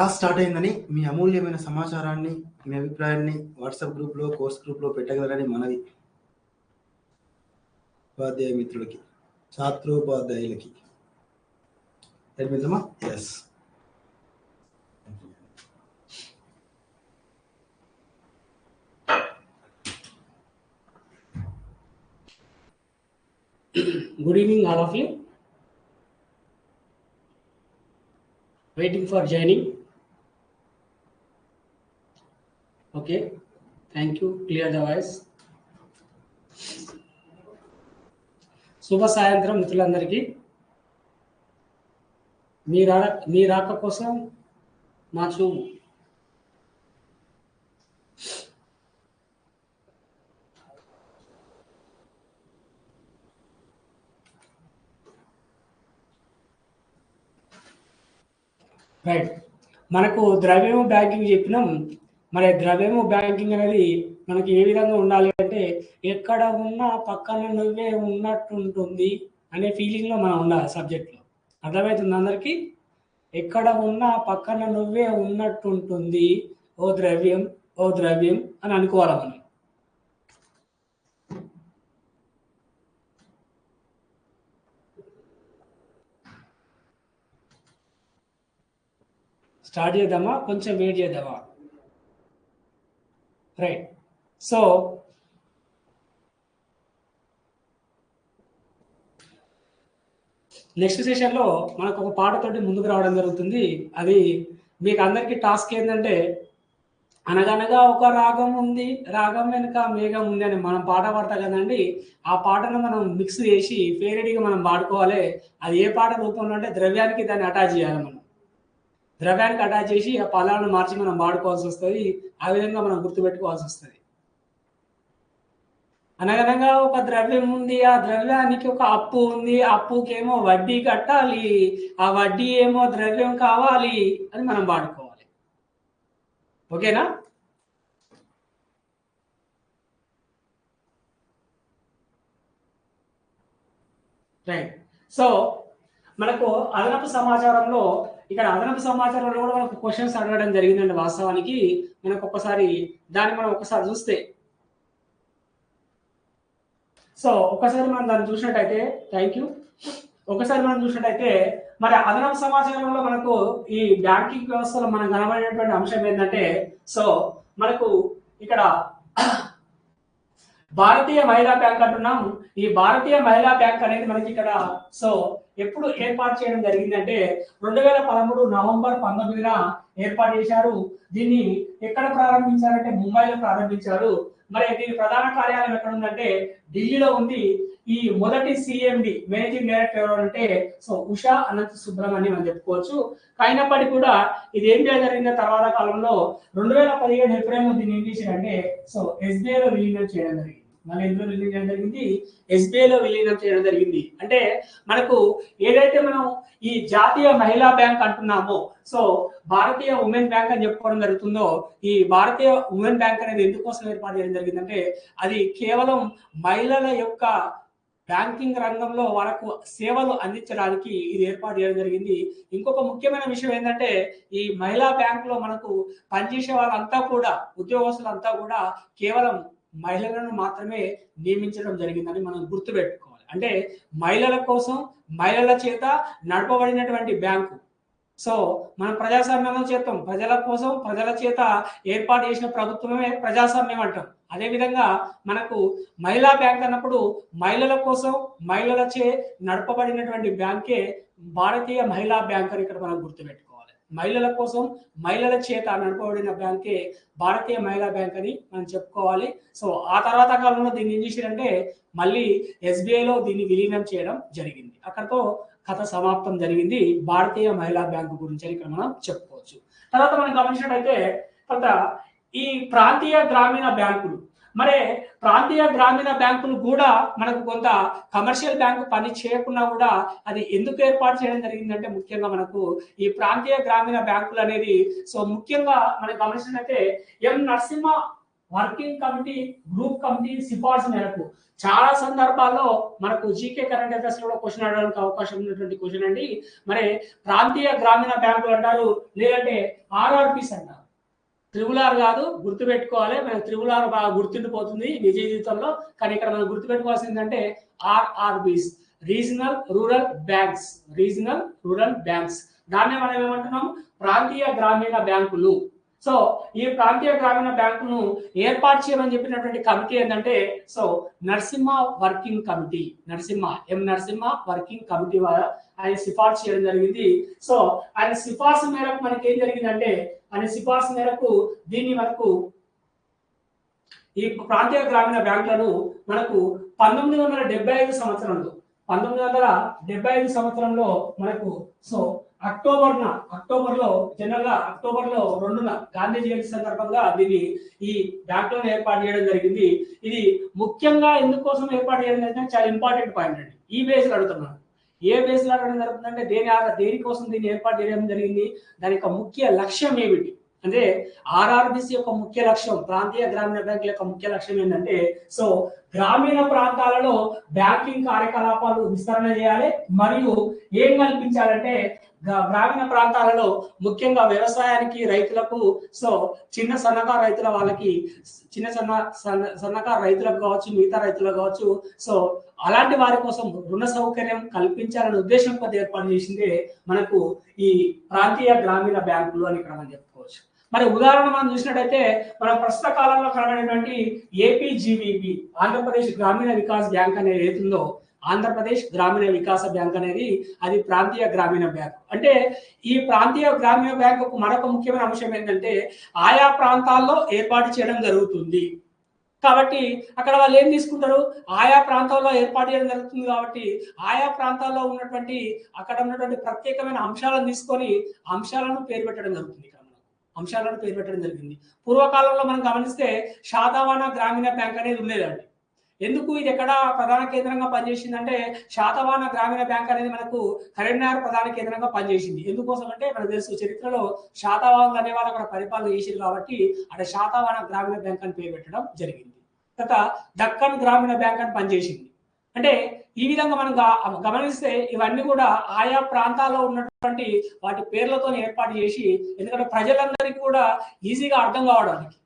Class start అయిందని మీ అమూల్యమైన సమాచారాన్ని, మీ అభిప్రాయాన్ని వాట్సాప్ గ్రూప్లో, కోర్స్ గ్రూప్లో పెట్టగలరని మనవి. ఉపాధ్యాయ మిత్రులకి, ఛాత్రోపాధ్యాయులకి. మిత్రమా? Yes. Good evening, all of you. Waiting for joining. Okay, thank you. Clear the voice. శుభ సాయంత్రం మిత్రులందరికీ. మీ రాక కోసం మా చూపు. రైట్, మనకు ద్రవ్యము బ్యాంకింగ్ చెప్పినాం. మరి ద్రవ్యము బ్యాంకింగ్ అనేది మనకి ఏ విధంగా ఉండాలి అంటే, ఎక్కడ ఉన్నా పక్కన నువ్వే ఉన్నట్టుంటుంది అనే ఫీలింగ్లో మనం ఉండాలి సబ్జెక్ట్లో. అర్థమవుతుంది అందరికీ? ఎక్కడ ఉన్నా పక్కన నువ్వే ఉన్నట్టుంటుంది ఓ ద్రవ్యం అని అనుకోవాలి మనం. స్టార్ట్ చేద్దామా? కొంచెం వెయిట్ చేద్దామా? రైట్. సో నెక్స్ట్ సెషన్లో మనకు ఒక పాటతోటి ముందుకు రావడం జరుగుతుంది. అది మీకు అందరికీ టాస్క్ ఏంటంటే, అనగనగా ఒక రాగం ఉంది, రాగం వెనుక మేఘం ఉంది అని మనం పాట పాడతాం కదండి. ఆ పాటను మనం మిక్స్ చేసి ఫేరెడీగా మనం పాడుకోవాలి. అది ఏ పాట రూపంలో అంటే ద్రవ్యానికి దాన్ని అటాచ్ చేయాలి. మనం ద్రవ్యానికి అటాచ్ చేసి ఆ పదాలను మార్చి మనం వాడుకోవాల్సి వస్తుంది. ఆ విధంగా మనం గుర్తుపెట్టుకోవాల్సి వస్తుంది. అనగనగా ఒక ద్రవ్యం ఉంది, ఆ ద్రవ్యానికి ఒక అప్పు ఉంది, అప్పుకేమో వడ్డీ కట్టాలి, ఆ వడ్డీ ఏమో ద్రవ్యం కావాలి అని మనం వాడుకోవాలి. ఓకేనా? రైట్. సో మనకు అదనపు సమాచారంలో కూడా మనకు క్వశ్చన్స్ అడగడం జరిగిందండి. వాస్తవానికి మనకు మనం ఒకసారి చూస్తే, సో ఒకసారి మనం దాన్ని చూసినట్టయితే, థ్యాంక్ యూ. ఒకసారి మనం చూసినట్టయితే మరి అదనపు సమాచారంలో మనకు ఈ బ్యాంకింగ్ వ్యవస్థలో మనం కనబడేటువంటి అంశం ఏంటంటే, సో మనకు ఇక్కడ భారతీయ మహిళా బ్యాంక్ అంటున్నాం. ఈ భారతీయ మహిళా బ్యాంక్ అనేది మనకి ఇక్కడ సో ఎప్పుడు ఏర్పాటు చేయడం జరిగిందంటే 2013 నవంబర్ 19న ఏర్పాటు చేశారు. దీన్ని ఎక్కడ ప్రారంభించారంటే ముంబైలో ప్రారంభించారు. మరి దీని ప్రధాన కార్యాలయం ఎక్కడ ఉందంటే ఢిల్లీలో ఉంది. ఈ మొదటి సిఎండి మేనేజింగ్ డైరెక్టర్ ఎవరు అంటే సో ఉషా అనంత సుబ్రహ్మణ్యం అని చెప్పుకోవచ్చు. అయినప్పటికీ కూడా ఇది ఏం జరిగిందో తర్వాత కాలంలో 2017 ఏప్రిల్లో దీన్ని ఏం చేశారంటే సో ఎస్బీఐలో విలీనం చేయడం జరిగింది. మన ఎందులో విలీనం చేయడం జరిగింది? ఎస్బీఐలో విలీనం చేయడం జరిగింది. అంటే మనకు ఏదైతే మనం ఈ జాతీయ మహిళా బ్యాంక్ అంటున్నామో, సో భారతీయ ఉమెన్ బ్యాంక్ అని చెప్పుకోవడం జరుగుతుందో, ఈ భారతీయ ఉమెన్ బ్యాంక్ అనేది ఎందుకోసం ఏర్పాటు చేయడం జరిగిందంటే అది కేవలం మహిళల యొక్క బ్యాంకింగ్ రంగంలో వాళ్ళకు సేవలు అందించడానికి ఇది ఏర్పాటు చేయడం జరిగింది. ఇంకొక ముఖ్యమైన విషయం ఏంటంటే ఈ మహిళా బ్యాంకులో మనకు పనిచేసే వాళ్ళంతా కూడా, ఉద్యోగస్తులంతా కూడా కేవలం మహిళలను మాత్రమే నియమించడం జరిగిందని మనం గుర్తుపెట్టుకోవాలి. అంటే మహిళల కోసం, మహిళల చేత నడపబడినటువంటి బ్యాంకు. సో మనం ప్రజాస్వామ్యంలో చేస్తాం, ప్రజల కోసం, ప్రజల చేత ఏర్పాటు చేసిన ప్రభుత్వమే ప్రజాస్వామ్యం అంటాం. అదేవిధంగా మనకు మహిళా బ్యాంక్ అన్నప్పుడు మహిళల కోసం, మహిళలచే నడపబడినటువంటి బ్యాంకే భారతీయ మహిళా బ్యాంక్ అని ఇక్కడ మనం గుర్తుపెట్టుకోవాలి. మహిళల కోసం, మహిళల చేత నడపబడిన బ్యాంకే భారతీయ మహిళా బ్యాంక్ అని మనం చెప్పుకోవాలి. సో ఆ తర్వాత కాలంలో దీన్ని ఏం చేశారంటే మళ్ళీ ఎస్బీఐలో దీన్ని విలీనం చేయడం జరిగింది. అక్కడతో కథ సమాప్తం జరిగింది భారతీయ మహిళా బ్యాంకు గురించి ఇక్కడ మనం చెప్పుకోవచ్చు. తర్వాత మనం గమనించినట్టయితే కొంత ఈ ప్రాంతీయ గ్రామీణ బ్యాంకులు, మరి ప్రాంతీయ గ్రామీణ బ్యాంకులు కూడా మనకు కొంత కమర్షియల్ బ్యాంకు పని చేయకుండా కూడా అది ఎందుకు ఏర్పాటు చేయడం జరిగిందంటే ముఖ్యంగా మనకు ఈ ప్రాంతీయ గ్రామీణ బ్యాంకులు అనేది సో ముఖ్యంగా మనం గమనించినట్లయితే M Narasimha working committee group committee సిఫార్సు మేరకు చాలా సందర్భాల్లో మనకు జీకే కరెంట్ అఫైర్స్ లో క్వశ్చన్ అడగడానికి అవకాశం ఉన్నటువంటి క్వశ్చన్ అండి. మరి ప్రాంతీయ గ్రామీణ బ్యాంకులు అంటారు, లేదంటే ఆర్ఆర్బిస్ అంటారు. త్రిబుల్ కాదు, గుర్తుపెట్టుకోవాలి. మనకు త్రిబుల్ బాగా గుర్తుండిపోతుంది నిజ జీవితంలో, కానీ ఇక్కడ మనం గుర్తుపెట్టుకోవాల్సింది ఏంటంటే RRBs, regional rural banks. Regional rural banks, దాన్నే మనం ఏమంటున్నాం, ప్రాంతీయ గ్రామీణ బ్యాంకులు. సో ఈ ప్రాంతీయ గ్రామీణ బ్యాంకును ఏర్పాటు చేయమని చెప్పినటువంటి కమిటీ ఏంటంటే so Narasimha working committee. Narasimha working committee ఆయన సిఫార్సు చేయడం జరిగింది. సో ఆయన సిఫార్సు మేరకు మనకి ఏం జరిగిందంటే, ఆయన సిఫార్సు మేరకు దీన్ని మనకు ఈ ప్రాంతీయ గ్రామీణ బ్యాంకులను మనకు 1975 సంవత్సరంలో మనకు సో అక్టోబర్లో జనరల్ గా అక్టోబర్లో 2న గాంధీ జయంతి సందర్భంగా దీన్ని ఈ బ్యాంకులను ఏర్పాటు చేయడం జరిగింది. ఇది ముఖ్యంగా ఎందుకోసం ఏర్పాటు చేయడం జరిగింది, చాలా ఇంపార్టెంట్ పాయింట్ అండి. ఈ బేస్లో అడుగుతున్నాను, ఏ బేస్లో అడగడం జరుగుతుందంటే దేనికోసం దీన్ని ఏర్పాటు చేయడం జరిగింది, దాని యొక్క ముఖ్య లక్ష్యం ఏమిటి అంటే ఆర్ఆర్బిసి యొక్క ముఖ్య లక్ష్యం, ప్రాంతీయ గ్రామీణ బ్యాంకుల యొక్క ముఖ్య లక్ష్యం ఏంటంటే సో గ్రామీణ ప్రాంతాలలో బ్యాంకింగ్ కార్యకలాపాలు విస్తరణ చేయాలి, మరియు ఏం కల్పించాలంటే గ్రామీణ ప్రాంతాలలో ముఖ్యంగా వ్యవసాయానికి రైతులకు సో చిన్న సన్నకారు రైతుల వాళ్ళకి సన్నకారు రైతులకు కావచ్చు, మిగతా రైతులకు కావచ్చు, సో అలాంటి వారి కోసం రుణ సౌకర్యం కల్పించాలనే ఉద్దేశంతో ఏర్పాటు చేసిందే మనకు ఈ ప్రాంతీయ గ్రామీణ బ్యాంకులు అని ఇక్కడ మనం చెప్పుకోవచ్చు. మరి ఉదాహరణ మనం చూసినట్టయితే మన ప్రస్తుత కాలంలో కనబడినటువంటి ఏపీజీవీబీ, ఆంధ్రప్రదేశ్ గ్రామీణ వికాస్ బ్యాంక్ అనేది ఏతుందో, ఆంధ్రప్రదేశ్ గ్రామీణ వికాస బ్యాంక్ అనేది అది ప్రాంతీయ గ్రామీణ బ్యాంక్. అంటే ఈ ప్రాంతీయ గ్రామీణ బ్యాంకుకు మరొక ముఖ్యమైన అంశం ఏంటంటే ఆయా ప్రాంతాల్లో ఏర్పాటు చేయడం జరుగుతుంది కాబట్టి అక్కడ వాళ్ళు ఏం తీసుకుంటారు, ఆయా ప్రాంతాల్లో ఏర్పాటు చేయడం జరుగుతుంది కాబట్టి ఆయా ప్రాంతాల్లో ఉన్నటువంటి అక్కడ ఉన్నటువంటి ప్రత్యేకమైన అంశాలను తీసుకొని అంశాలను పేరు పెట్టడం జరుగుతుంది. జరిగింది. పూర్వకాలంలో మనం గమనిస్తే శాతవాహన గ్రామీణ బ్యాంక్ అనేది ఉండేదండి. ఎందుకు ఇది ఎక్కడ ప్రధాన కేంద్రంగా పనిచేసిందంటే శాతవాహన గ్రామీణ బ్యాంక్ అనేది మనకు కరీంనగర్ ప్రధాన కేంద్రంగా పనిచేసింది. ఎందుకోసం అంటే మనకు తెలుసు చరిత్రలో శాతవాహనులు అనే వాళ్ళు అక్కడ పరిపాలన చేసింది కాబట్టి అక్కడ శాతవాహన గ్రామీణ బ్యాంక్ అని పేరు పెట్టడం జరిగింది. తర్వాత దక్కన్ గ్రామీణ బ్యాంక్ అని పనిచేసింది. అంటే ఈ విధంగా మనం గమనిస్తే ఇవన్నీ కూడా ఆయా ప్రాంతాల్లో ఉన్నటువంటి వాటి పేర్లతో ఏర్పాటు చేసి, ఎందుకంటే ప్రజలందరికీ కూడా ఈజీగా అర్థం కావడానికి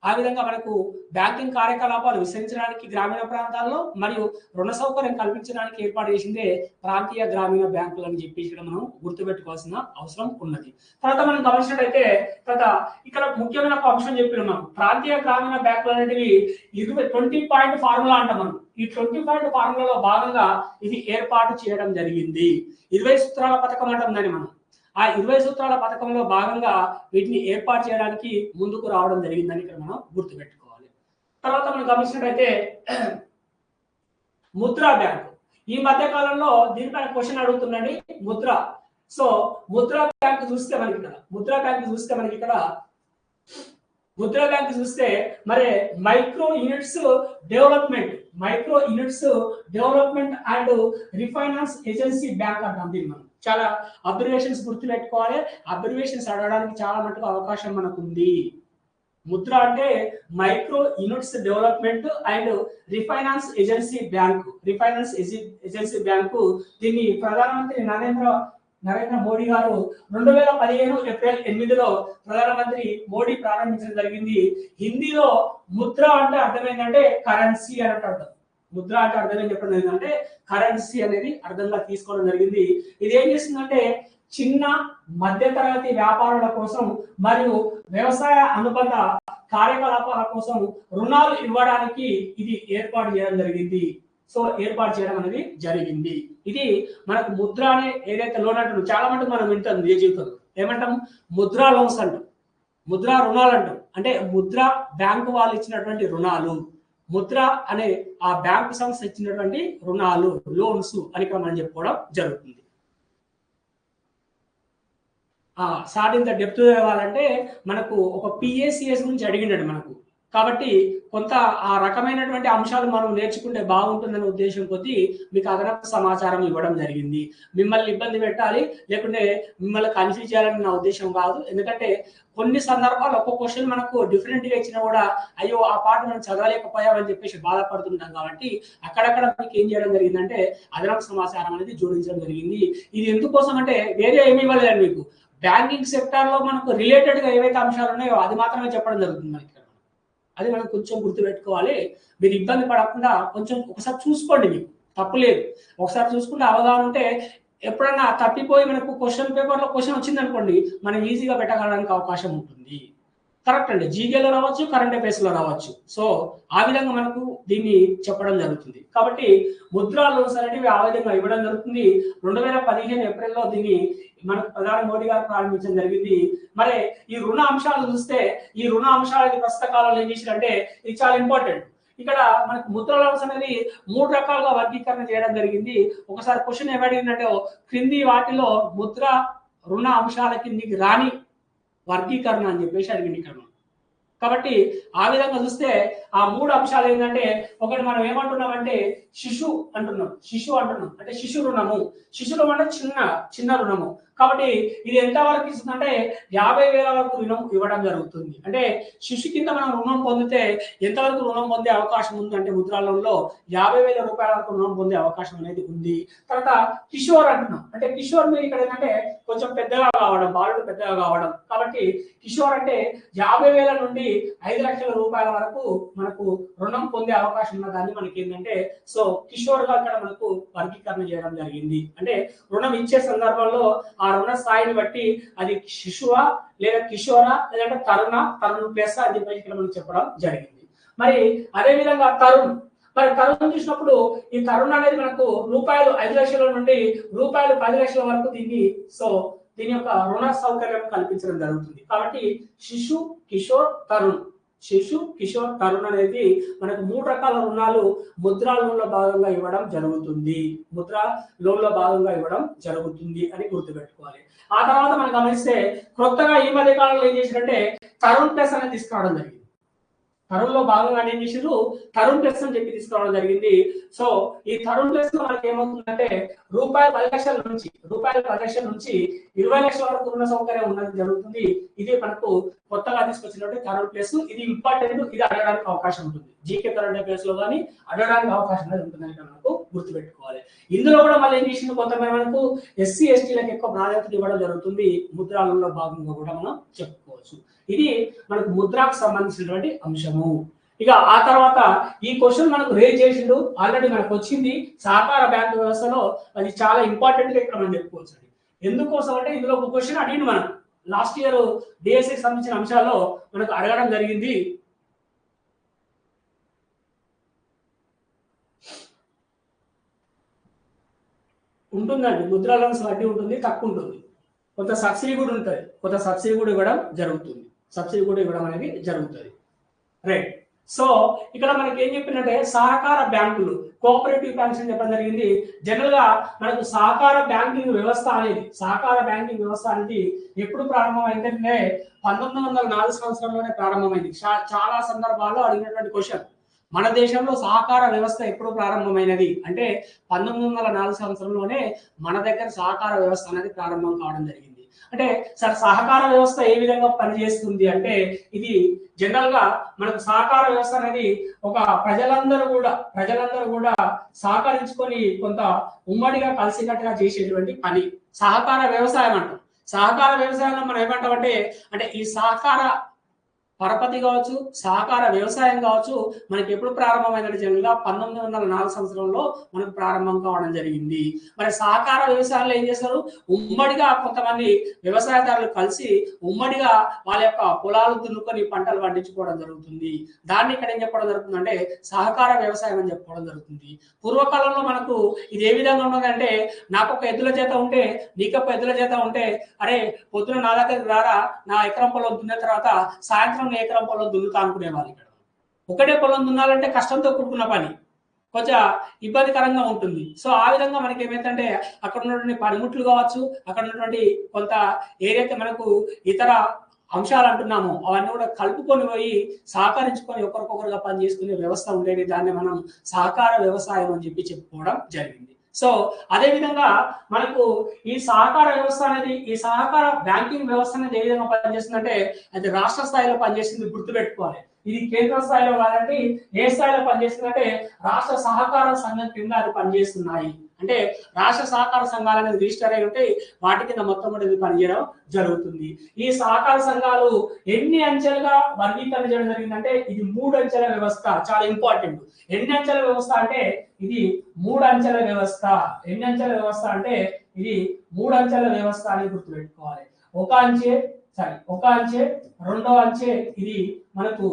ఆ విధంగా మనకు బ్యాంకింగ్ కార్యకలాపాలు విస్తరించడానికి గ్రామీణ ప్రాంతాల్లో మరియు రుణ సౌకర్యం కల్పించడానికి ఏర్పాటు చేసిందే ప్రాంతీయ గ్రామీణ బ్యాంకులు అని చెప్పేసి మనం గుర్తుపెట్టుకోవాల్సిన అవసరం ఉన్నది. తర్వాత మనం గమనించినట్టయితే తర్వాత ఇక్కడ ముఖ్యమైన ఒక అంశం చెప్పినాం, ప్రాంతీయ గ్రామీణ బ్యాంకులు అనేటివి 20 పాయింట్ ఫార్ములా అంటాం మనం. ఈ 20 పాయింట్ ఫార్ములాలో భాగంగా ఇది ఏర్పాటు చేయడం జరిగింది. 20 సూత్రాల పథకం అంటాం దాన్ని మనం. ఆ 20 సూత్రాల పథకంలో భాగంగా వీటిని ఏర్పాటు చేయడానికి ముందుకు రావడం జరిగిందని ఇక్కడ మనం గుర్తుపెట్టుకోవాలి. తర్వాత మనం గమనించినట్టయితే ముద్రా బ్యాంక్, ఈ మధ్య కాలంలో దీనిపైన క్వశ్చన్ అడుగుతుందండి. ముద్రా బ్యాంక్ చూస్తే మరి micro units development and refinance agency bank అంటాం దీన్ని మనం. చాలా అబ్రివేషన్స్ గుర్తుపెట్టుకోవాలి, అబ్రివేషన్స్ అడగడానికి చాలా మటుకు అవకాశం మనకు ఉంది. ముద్ర అంటే micro units development and refinance agency bank. దీన్ని ప్రధానమంత్రి నరేంద్ర మోడీ గారు 2015 ఏప్రిల్ 8 ప్రధానమంత్రి మోడీ ప్రారంభించడం జరిగింది. హిందీలో ముద్ర అంటే అర్థం ఏంటంటే కరెన్సీ అని అర్థం. ముద్ర అంటే అర్థం ఏం చెప్పడం జరిగిందంటే కరెన్సీ అనేది అర్థంగా తీసుకోవడం జరిగింది. ఇది ఏం చేస్తుందంటే చిన్న మధ్య తరగతి వ్యాపారుల కోసం మరియు వ్యవసాయ అనుబంధ కార్యకలాపాల కోసం రుణాలు ఇవ్వడానికి ఇది ఏర్పాటు చేయడం జరిగింది. ఇది మనకు ముద్ర అనే ఏదైతే లోన్ అంటారు చాలా మటుకు మనం వింటాం నిజ జీవితంలో. ఏమంటాం, ముద్రా లోన్స్ అంటాం, ముద్రా రుణాలు అంటాం. అంటే ముద్ర బ్యాంకు వాళ్ళు ఇచ్చినటువంటి రుణాలు, ముద్ర అనే ఆ బ్యాంకు సంస్థ ఇచ్చినటువంటి రుణాలు, లోన్స్ అని మనం చెప్పుకోవడం జరుగుతుంది. సాధింత డెప్త్ కావాలంటే మనకు ఒక పిఏసిఎస్ గురించి అడిగిండండి. మనకు కాబట్టి కొంత ఆ రకమైనటువంటి అంశాలు మనం నేర్చుకుంటే బాగుంటుందనే ఉద్దేశం కొద్దీ మీకు అదనపు సమాచారం ఇవ్వడం జరిగింది. మిమ్మల్ని ఇబ్బంది పెట్టాలి లేకుంటే మిమ్మల్ని కన్ఫ్యూజ్ చేయాలని నా ఉద్దేశం కాదు. ఎందుకంటే కొన్ని సందర్భాలు ఒక్కొక్క క్వశ్చన్ మనకు డిఫరెంట్గా ఇచ్చినా కూడా అయ్యో ఆ పాట మనం చదవలేకపోయామని చెప్పేసి బాధపడుతుంటాం. కాబట్టి అక్కడక్కడ మీకు ఏం చేయడం జరిగిందంటే అదనపు సమాచారం అనేది జోడించడం జరిగింది. ఇది ఎందుకోసం అంటే వేరే ఏమి ఇవ్వలేదండి మీకు. బ్యాంకింగ్ సెక్టార్ లో మనకు రిలేటెడ్ గా ఏవైతే అంశాలు ఉన్నాయో అది మాత్రమే చెప్పడం జరుగుతుంది మనకి. అది మనం కొంచెం గుర్తుపెట్టుకోవాలి. మీరు ఇబ్బంది పడకుండా కొంచెం ఒకసారి చూసుకోండి, మీకు తప్పులేదు. ఒకసారి చూసుకుంటే అవగాహన ఉంటే ఎప్పుడన్నా తప్పిపోయి మనకు క్వశ్చన్ పేపర్లో క్వశ్చన్ వచ్చింది అనుకోండి, మనం ఈజీగా పెట్టగలడానికి అవకాశం ఉంటుంది. కరెక్ట్ అండి, జీకేలో రావచ్చు, కరెంట్ అఫైర్స్ లో రావచ్చు. సో ఆ విధంగా మనకు దీన్ని చెప్పడం జరుగుతుంది. కాబట్టి ముద్రా లోన్స్ అనేటివి ఆ విధంగా ఇవ్వడం జరుగుతుంది. 2015 ఏప్రిల్లో దీన్ని మనకు ప్రధాని మోడీ గారు ప్రారంభించడం జరిగింది. మరి ఈ రుణ అంశాలు చూస్తే ఈ రుణ అంశాలకి ప్రస్తుత కాలంలో ఏం చేశారంటే ఇది చాలా ఇంపార్టెంట్. ఇక్కడ మనకు ముద్ర లోన్స్ అనేది 3 రకాలుగా వర్గీకరణ చేయడం జరిగింది. ఒకసారి క్వశ్చన్ ఏమడిగిందంటే క్రింది వాటిలో ముద్ర రుణ అంశాల కిందికి రాని వర్గీకరణ అని చెప్పేసి అడిగింది ఇక్కడ. కాబట్టి ఆ విధంగా చూస్తే ఆ 3 అంశాలు ఏంటంటే ఒకటి మనం ఏమంటున్నామంటే శిశు అంటున్నాం అంటే శిశు రుణము. శిశు రుణం అంటే చిన్న రుణము. కాబట్టి ఇది ఎంత వరకు ఇస్తుందంటే 50,000 వరకు రుణం ఇవ్వడం జరుగుతుంది. అంటే శిశు కింద మనం రుణం పొందితే ఎంతవరకు రుణం పొందే అవకాశం ఉంది అంటే ముద్రా లోన్లో 50,000 రూపాయల వరకు రుణం పొందే అవకాశం అనేది ఉంది. తర్వాత కిషోర్ అంటున్నాం. అంటే కిషోర్ మీరు ఇక్కడ ఏంటంటే కొంచెం పెద్దగా కావడం, బాలుడు పెద్దగా కావడం. కాబట్టి కిషోర్ అంటే 50,000 నుండి 5 లక్షల రూపాయల వరకు మనకు రుణం పొందే అవకాశం ఉన్న దాన్ని మనకి ఏంటంటే సో కిషోర్ గా ఇక్కడ మనకు వర్గీకరణ చేయడం జరిగింది. అంటే రుణం ఇచ్చే సందర్భంలో ఆ రుణ స్థాయిని బట్టి అది శిశువా లేదా కిషోరా లేదంటే తరుణ్ ప్లస్ అని చెప్పేసి ఇక్కడ మనం చెప్పడం జరిగింది. మరి అదే విధంగా తరుణ్ చూసినప్పుడు ఈ తరుణ్ అనేది మనకు రూపాయలు 5 లక్షల నుండి రూపాయలు 10 లక్షల వరకు దీని యొక్క రుణ సౌకర్యం కల్పించడం జరుగుతుంది. కాబట్టి శిశు కిషోర్ తరుణ్ అనేది మనకు 3 రకాల రుణాలు ముద్రా లోన్లో భాగంగా ఇవ్వడం జరుగుతుంది అని గుర్తుపెట్టుకోవాలి. ఆ తర్వాత మనం గమనిస్తే కొత్తగా ఈ మధ్య కాలంలో ఏం చేశారంటే తరుణ్ ప్లస్ అనేది తీసుకురావడం జరిగింది. తరుణ్ లో భాగంగా ఏం చేసారు, తరుణ్ ప్లస్ అని చెప్పి తీసుకురావడం జరిగింది. సో ఈ తరుణ్ ప్లస్ లో మనకి ఏమవుతుందంటే రూపాయలు 10 లక్షల నుంచి 20 లక్షల వరకు రుణ సౌకర్యం ఉన్నది జరుగుతుంది. ఇది మనకు కొత్తగా తీసుకొచ్చినట్టు తరుణ్ ప్లస్. ఇది ఇంపార్టెంట్, ఇది అడగడానికి అవకాశం ఉంటుంది. జీకే కరెంట్ అఫైర్స్ లో కానీ అడగడానికి అవకాశం అనేది ఉంటుందని మనకు గుర్తుపెట్టుకోవాలి. ఇందులో కూడా మళ్ళీ ఏం చేసింది, కొంతమంది మనకు ఎస్సీ ఎస్టీలకు ఎక్కువ ప్రాధాన్యత ఇవ్వడం జరుగుతుంది. ముద్రాలలో భాగంగా కూడా మనం చెప్పుకోవచ్చు. ఇది మనకు ముద్రాకు సంబంధించినటువంటి అంశము. ఇక ఆ తర్వాత ఈ క్వశ్చన్ మనకు రేజ్ చేసిండు, ఆల్రెడీ మనకు వచ్చింది. సహకార బ్యాంకు వ్యవస్థలో అది చాలా ఇంపార్టెంట్ గా ఇక్కడ మనం చెప్పుకోవచ్చు. ఎందుకోసం అంటే ఇందులో ఒక క్వశ్చన్ అడిగింది మనం లాస్ట్ ఇయర్ డిఎస్సికి సంబంధించిన అంశాల్లో మనకు అడగడం జరిగింది. ఉంటుందండి, ముద్రా లోన్స్ వడ్డీ ఉంటుంది, తక్కువ ఉంటుంది, కొంత సబ్సిడీ కూడా ఉంటుంది, కొంత సబ్సిడీ కూడా ఇవ్వడం అనేది జరుగుతుంది. రైట్. సో ఇక్కడ మనకి ఏం చెప్పిందంటే సహకార బ్యాంకులు, కోఆపరేటివ్ బ్యాంక్స్ అని చెప్పడం జరిగింది. జనరల్ గా మనకు సహకార బ్యాంకింగ్ వ్యవస్థ అనేది ఎప్పుడు ప్రారంభమైందంటే 1904 సంవత్సరంలోనే ప్రారంభమైంది. చాలా సందర్భాల్లో అడిగినటువంటి క్వశ్చన్, మన దేశంలో సహకార వ్యవస్థ ఎప్పుడు ప్రారంభమైనది అంటే 1904 సంవత్సరంలోనే మన దగ్గర సహకార వ్యవస్థ అనేది ప్రారంభం కావడం జరిగింది. అంటే సార్ సహకార వ్యవస్థ ఏ విధంగా పనిచేస్తుంది అంటే ఇది జనరల్ గా మనకు సహకార వ్యవస్థ అనేది ఒక ప్రజలందరూ కూడా సహకరించుకొని కొంత ఉమ్మడిగా కలిసికట్టుగా చేసేటువంటి పని సహకార వ్యవసాయం అంటాం. సహకార వ్యవసాయంలో మనం ఏమంటామంటే అంటే ఈ సహకార పరపతి కావచ్చు, సహకార వ్యవసాయం కావచ్చు, మనకి ఎప్పుడు ప్రారంభమైందంటే జనరల్గా 1904 సంవత్సరంలో మనకు ప్రారంభం కావడం జరిగింది. మరి సహకార వ్యవసాయంలో ఏం చేస్తారు, ఉమ్మడిగా కొంతమంది వ్యవసాయదారులు కలిసి ఉమ్మడిగా వాళ్ళ యొక్క పొలాలు దున్నుకొని పంటలు పండించుకోవడం జరుగుతుంది. దాన్ని ఇక్కడ ఏం చెప్పడం జరుగుతుందంటే సహకార వ్యవసాయం అని చెప్పుకోవడం జరుగుతుంది. పూర్వకాలంలో మనకు ఇది ఏ విధంగా ఉన్నదంటే నాకు ఒక ఎద్దుల చేత ఉంటే నీకొక ఎద్దుల చేత ఉంటే అరే పొద్దున నా దగ్గరికి రారా, నా ఎకరం పొలం దున్న తర్వాత సాయంత్రం ఎకరం పొలం దున్నుతా అనుకునేవాళ్ళు. ఇక్కడ ఒకటే పొలం దున్నాలంటే కష్టంతో కూడుకున్న పని, కొంచెం ఇబ్బందికరంగా ఉంటుంది. సో ఆ విధంగా మనకి ఏమైందంటే అక్కడ ఉన్నటువంటి పనిముట్లు కావచ్చు, అక్కడ ఉన్నటువంటి కొంత ఏదైతే మనకు ఇతర అంశాలు అంటున్నామో అవన్నీ కూడా కలుపుకొని పోయి సహకరించుకొని ఒకరికొకరుగా పనిచేసుకునే వ్యవస్థ ఉండేది. దాన్ని మనం సహకార వ్యవసాయం అని చెప్పి చెప్పుకోవడం జరిగింది. సో అదే విధంగా మనకు ఈ సహకార వ్యవస్థ అనేది, ఈ సహకార బ్యాంకింగ్ వ్యవస్థ అనేది ఏ విధంగా పనిచేస్తుందంటే అది రాష్ట్ర స్థాయిలో పనిచేస్తుంది, గుర్తుపెట్టుకోవాలి. ఇది కేంద్ర స్థాయిలో కాదండి. ఏ స్థాయిలో పనిచేస్తుందంటే రాష్ట్ర సహకార సంఘం కింద అది పనిచేస్తున్నాయి. అంటే రాష్ట్ర సహకార సంఘాలు అనేది రిజిస్టర్ అయి ఉంటే వాటి కింద మొత్తం ఇది పనిచేయడం జరుగుతుంది. ఈ సహకార సంఘాలు ఎన్ని అంచెలుగా వర్గీకరణ చేయడం జరిగిందంటే ఇది 3 అంచెల వ్యవస్థ. చాలా ఇంపార్టెంట్. ఎన్ని అంచెల వ్యవస్థ అంటే ఇది 3 అంచెల వ్యవస్థ. ఎన్ని అంచెల వ్యవస్థ అంటే ఇది 3 అంచెల వ్యవస్థ అని గుర్తుపెట్టుకోవాలి. ఒక అంచె, రెండవ అంచె, ఇది మనకు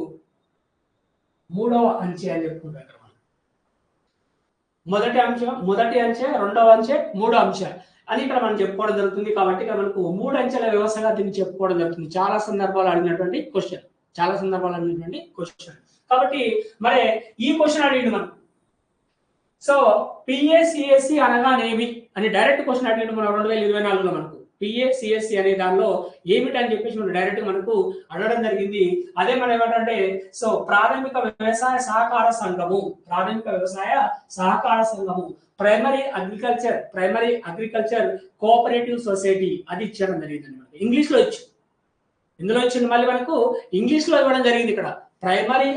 మూడవ అంచె అని చెప్పుకుంటారు. మొదటి అంచె, రెండవ అంచె, మూడో అంచె అని ఇక్కడ మనం చెప్పుకోవడం జరుగుతుంది. కాబట్టి ఇక్కడ మనకు 3 అంచెల వ్యవస్థగా దీన్ని చెప్పుకోవడం జరుగుతుంది. చాలా సందర్భాలు అడిగినటువంటి క్వశ్చన్. కాబట్టి మరి ఈ క్వశ్చన్ అడిగింది మనం. సో పిఏసిఎస్సి అనగానేమి అని డైరెక్ట్ క్వశ్చన్ అడిగింది మనం 2024లో. మనకు పిఏసిఎస్సి అనే దానిలో ఏమిటని చెప్పేసి మనం డైరెక్ట్ మనకు అడగడం జరిగింది. అదే మనం ఏమంటే సో ప్రాథమిక వ్యవసాయ సహకార సంఘము, ప్రైమరీ అగ్రికల్చర్ కోఆపరేటివ్ సొసైటీ అది ఇచ్చడం జరిగింది అనమాట. ఇంగ్లీష్ లో ఇచ్చు, ఇందులో ఇచ్చింది మళ్ళీ మనకు ఇంగ్లీష్ లో ఇవ్వడం జరిగింది. ఇక్కడ ప్రైమరీ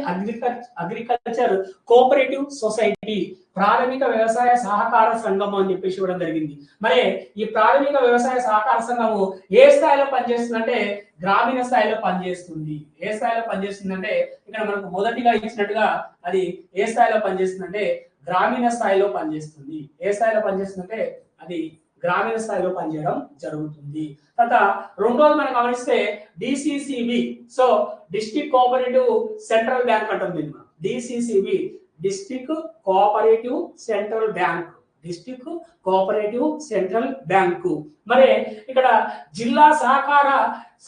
అగ్రికల్చర్ కోఆపరేటివ్ సొసైటీ, ప్రాథమిక వ్యవసాయ సహకార సంఘం అని చెప్పేసి ఇవ్వడం జరిగింది. మరి ఈ ప్రాథమిక వ్యవసాయ సహకార సంఘము ఏ స్థాయిలో పనిచేస్తుందంటే గ్రామీణ స్థాయిలో పనిచేస్తుంది. ఏ స్థాయిలో పనిచేస్తుందంటే ఇక్కడ మనకు మొదటిగా ఇచ్చినట్టుగా అది ఏ స్థాయిలో పనిచేస్తుందంటే గ్రామీణ స్థాయిలో పనిచేస్తుంది. ఏ స్థాయిలో పనిచేస్తుందంటే అది గ్రామీణ స్థాయిలో పనిచేయడం జరుగుతుంది. తర్వాత రెండోది మనం గమనిస్తే DCCB, so district cooperative central bank అంటాం దీన్ని మనం. DCCB district cooperative central bank. మరి ఇక్కడ జిల్లా సహకార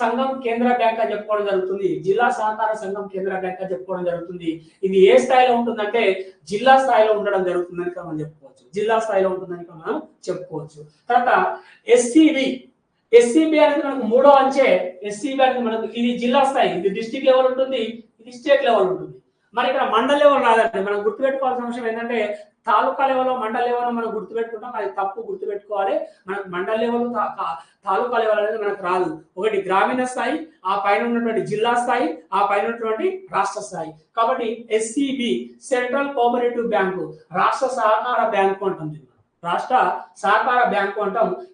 సంఘం కేంద్ర బ్యాంక్ అని చెప్పుకోవడం జరుగుతుంది. ఇది ఏ స్థాయిలో ఉంటుందంటే జిల్లా స్థాయిలో ఉండడం జరుగుతుందని మనం చెప్పుకోవచ్చు. తర్వాత ఎస్సిబి అనేది మనకు మూడో అంచె. ఎస్సిబి అనేది మనకు ఇది జిల్లా స్థాయి, ఇది డిస్ట్రిక్ట్ లెవెల్ ఉంటుంది, ఇది స్టేట్ లెవెల్ ఉంటుంది. మరి ఇక్కడ మండల్ లెవెల్ రాదండి. మనం గుర్తుపెట్టుకోవాల్సిన అంశం ఏంటంటే తాలూకా లెవెల్, మండల్ లెవెల్ మనం గుర్తుపెట్టుకుంటాం, అది తప్పు, గుర్తుపెట్టుకోవాలి. మనకు మండల్ లెవెల్, తాలూకా లెవెల్ అనేది మనకు రాదు. ఒకటి గ్రామీణ స్థాయి, ఆ పైన ఉన్నటువంటి జిల్లా స్థాయి, ఆ పైన ఉన్నటువంటి రాష్ట్ర స్థాయి. కాబట్టి ఎస్సిబి సెంట్రల్ కోఆపరేటివ్ బ్యాంకు, రాష్ట్ర సహకార బ్యాంకు అంటుంది.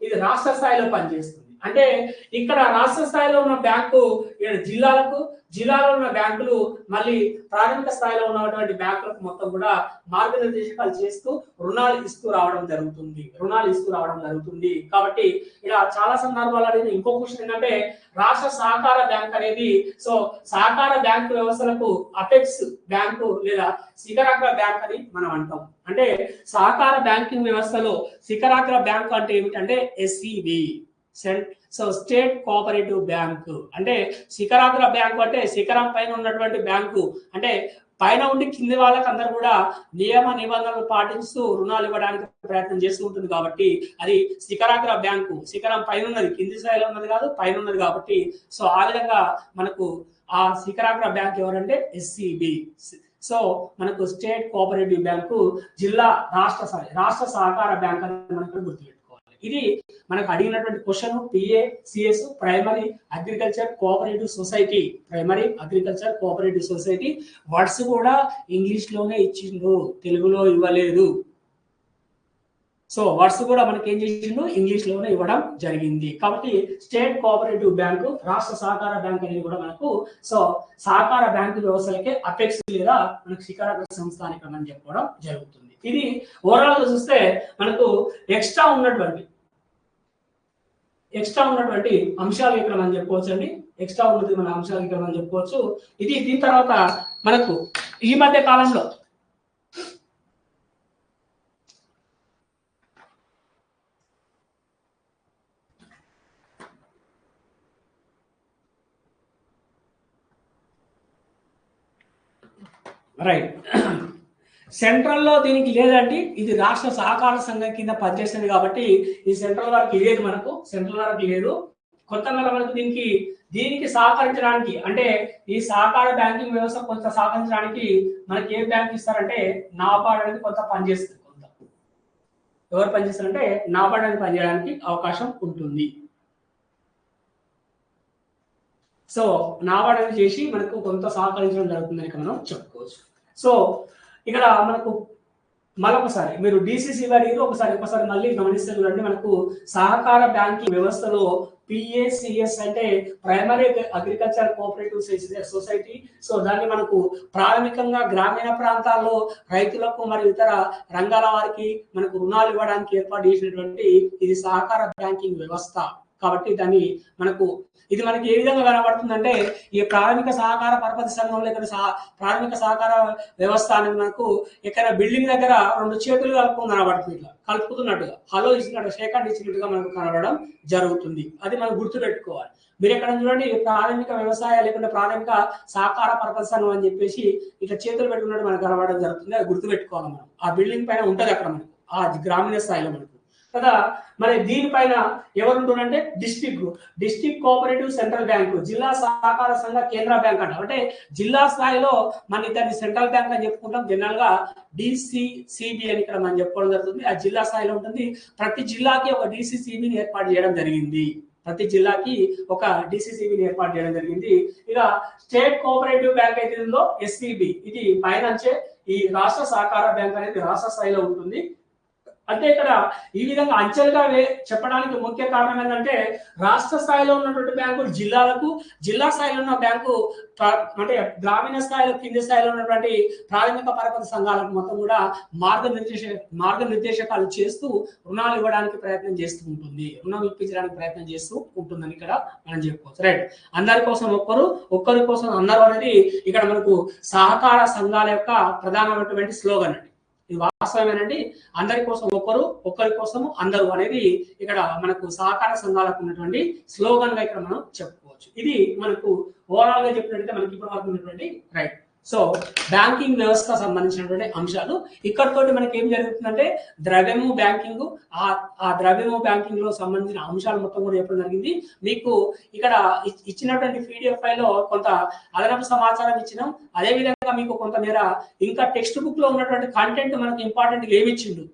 ఇది రాష్ట్ర స్థాయిలో పనిచేస్తుంది. అంటే ఇక్కడ రాష్ట్ర స్థాయిలో ఉన్న బ్యాంకు జిల్లాలో ఉన్న బ్యాంకులు మళ్ళీ ప్రాథమిక స్థాయిలో ఉన్నటువంటి బ్యాంకులకు మొత్తం కూడా మార్గనిర్దేశకాలు చేస్తూ రుణాలు ఇస్తూ రావడం జరుగుతుంది. కాబట్టి ఇలా చాలా సందర్భాలు అనేది ఇంకో క్వశ్చన్ ఏంటంటే రాష్ట్ర సహకార బ్యాంక్ అనేది సో సహకార బ్యాంకు వ్యవస్థలకు అపెక్స్ బ్యాంకు లేదా శిఖరాగ్ర బ్యాంక్ అని మనం అంటాం. అంటే సహకార బ్యాంకింగ్ వ్యవస్థలో శిఖరాగ్ర బ్యాంకు అంటే ఏమిటంటే SCB, so state cooperative bank. అంటే శిఖరాగ్ర బ్యాంకు అంటే శిఖరం పైన ఉన్నటువంటి బ్యాంకు, అంటే పైన ఉండి కింది వాళ్ళకి అందరూ కూడా నియమ నిబంధనలు పాటిస్తూ రుణాలు ఇవ్వడానికి ప్రయత్నం చేస్తూ ఉంటుంది. కాబట్టి అది శిఖరాగ్ర బ్యాంకు. శిఖరం పైన ఉన్నది, కింది స్థాయిలో ఉన్నది కాదు, పైన ఉన్నది. కాబట్టి సో ఆ విధంగా మనకు ఆ శిఖరాగ్ర బ్యాంక్ ఎవరంటే ఎస్సిబి. సో మనకు స్టేట్ కోఆపరేటివ్ బ్యాంకు, జిల్లా రాష్ట్ర సహకార బ్యాంక్ అని మనకు గుర్తుపెట్టుకోవాలి. ఇది మనకు అడిగినటువంటి question. PACS primary agriculture cooperative society words కూడా ఇంగ్లీష్ లోనే ఇచ్చిండు, తెలుగులో ఇవ్వలేదు. సో వర్డ్స్ కూడా మనకి ఏం చేసిండు, ఇంగ్లీష్ లోనే ఇవ్వడం జరిగింది. కాబట్టి స్టేట్ కోఆపరేటివ్ బ్యాంకు, రాష్ట్ర సహకార బ్యాంక్ అనేది కూడా మనకు సో సహకార బ్యాంకు వ్యవస్థలకే అపెక్స్ లేదా మనకు శిఖరాగ్ర సంస్థ అని మనం చెప్పుకోవడం జరుగుతుంది. ఇది ఓవరాల్ గా చూస్తే మనకు ఎక్స్ట్రా ఉన్నటువంటి అంశాలు ఇక్కడ మనం చెప్పుకోవచ్చు అండి. ఇది దీని తర్వాత మనకు ఈ మధ్య కాలంలో రైట్ సెంట్రల్లో దీనికి లేదండి, ఇది రాష్ట్ర సహకార సంఘం కింద పనిచేస్తుంది. కాబట్టి ఈ సెంట్రల్ వరకు లేదు, మనకు సెంట్రల్ వరకు లేదు. కొత్తగా మనకు దీనికి దీనికి సహకరించడానికి అంటే ఈ సహకార బ్యాంకింగ్ వ్యవస్థ కొంత సహకరించడానికి మనకి ఏ బ్యాంక్ ఇస్తారంటే నాబార్డ్ అనేది కొంత పనిచేస్తుంది. కొంత ఎవరు పనిచేస్తారంటే నాబార్డ్ అనేది పనిచేయడానికి అవకాశం ఉంటుంది. సో నాబార్డ్ అనేది చేసి మనకు కొంత సహకరించడం జరుగుతుందని మనం చెప్పుకోవచ్చు. సో ఇక్కడ మనకు మరొకసారి మీరు డిసిసి వారికి ఒకసారి మళ్ళీ గమనిస్తే చూడండి, మనకు సహకార బ్యాంకింగ్ వ్యవస్థలో పిఏసిఎస్ అంటే primary agriculture cooperative society. So దాన్ని మనకు ప్రాథమికంగా గ్రామీణ ప్రాంతాల్లో రైతులకు మరియు ఇతర రంగాల వారికి మనకు రుణాలు ఇవ్వడానికి ఏర్పాటు చేసినటువంటి ఇది సహకార బ్యాంకింగ్ వ్యవస్థ. కాబట్టి దాన్ని ఇది మనకి ఏ విధంగా కనబడుతుందంటే ఈ ప్రాథమిక సహకార పరపతి సంఘంలో ఇక్కడ ప్రాథమిక సహకార వ్యవస్థ అనేది మనకు ఇక్కడ బిల్డింగ్ దగ్గర 2 చేతులు కలుపుకొని కనబడుతుంది. ఇట్లా కలుపుతున్నట్టుగా హలో ఇచ్చినట్టు షేక్ ఇచ్చినట్టుగా మనకు కనబడడం జరుగుతుంది. అది మనం గుర్తుపెట్టుకోవాలి. మీరు ఎక్కడ చూడండి ప్రాథమిక వ్యవసాయ లేకుంటే ప్రాథమిక సహకార పరపతి సంఘం అని చెప్పేసి ఇట్లా చేతులు పెట్టుకున్నట్టు మనకు కనబడడం జరుగుతుంది. అది గుర్తుపెట్టుకోవాలి. మనం ఆ బిల్డింగ్ పైన ఉంటది అక్కడ మనకు ఆ గ్రామీణ స్థాయిలో మనకు కదా. మరి దీనిపైన ఎవరుంటుందంటే డిస్ట్రిక్ట్ కోఆపరేటివ్ సెంట్రల్ బ్యాంకు, జిల్లా సహకార సంఘ కేంద్ర బ్యాంక్ అంటారు. అంటే జిల్లా స్థాయిలో మన దాన్ని సెంట్రల్ బ్యాంక్ అని చెప్పుకుంటాం. జనరల్ గా డిసిసిబి అని ఇక్కడ మనం చెప్పుకోవడం జరుగుతుంది. ఆ జిల్లా స్థాయిలో ఉంటుంది. ప్రతి జిల్లాకి ఒక డిసిసిబిని ఏర్పాటు చేయడం జరిగింది. ఇక స్టేట్ కోఆపరేటివ్ బ్యాంక్ అయితే ఉందో ఎస్బిబి, ఇది పైనంచే ఈ రాష్ట్ర సహకార బ్యాంక్ అనేది రాష్ట్ర స్థాయిలో ఉంటుంది. అంటే ఇక్కడ ఈ విధంగా అంచెలుగా చెప్పడానికి ముఖ్య కారణం ఏంటంటే రాష్ట్ర స్థాయిలో ఉన్నటువంటి బ్యాంకులు జిల్లాలకు, జిల్లా స్థాయిలో ఉన్న బ్యాంకు అంటే గ్రామీణ స్థాయిలో కింది స్థాయిలో ఉన్నటువంటి ప్రాథమిక పరపతి సంఘాలకు మొత్తం కూడా మార్గనిర్దేశకాలు చేస్తూ రుణాలు ఇవ్వడానికి ప్రయత్నం చేస్తూ ఉంటుంది, రుణం ఇప్పించడానికి ప్రయత్నం చేస్తూ ఉంటుందని ఇక్కడ మనం చెప్పుకోవచ్చు. రైట్, అందరి కోసం ఒక్కరి కోసం అందరూ అనేది ఇక్కడ మనకు సహకార సంఘాల యొక్క ప్రధానమైనటువంటి స్లోగన్ అండి. ఇది వాస్తవమేనండి. అందరి కోసం ఒక్కరి కోసం అందరూ అనేది ఇక్కడ మనకు సహకార సంఘాలకు ఉన్నటువంటి స్లోగన్ గా ఇక్కడ మనం చెప్పుకోవచ్చు. ఇది మనకు ఓవరాల్ గా చెప్పినట్లయితే మనకి ఇప్పుడు వరకు ఉన్నటువంటి రైట్. సో బ్యాంకింగ్ వ్యవస్థ సంబంధించినటువంటి అంశాలు ఇక్కడతోటి మనకి ఏం జరుగుతుందంటే ద్రవ్యము బ్యాంకింగ్, ఆ ద్రవ్యము బ్యాంకింగ్ లో సంబంధించిన అంశాలు మొత్తం కూడా చెప్పడం జరిగింది. మీకు ఇక్కడ ఇచ్చినటువంటి పీడిఎఫ్ ఫైల్లో కొంత అదనపు సమాచారం ఇచ్చినాం. అదే విధంగా మీకు కొంతమేర ఇంకా టెక్స్ట్ బుక్ లో ఉన్నటువంటి కంటెంట్ మనకు ఇంపార్టెంట్ ఏమి ఇచ్చిండు,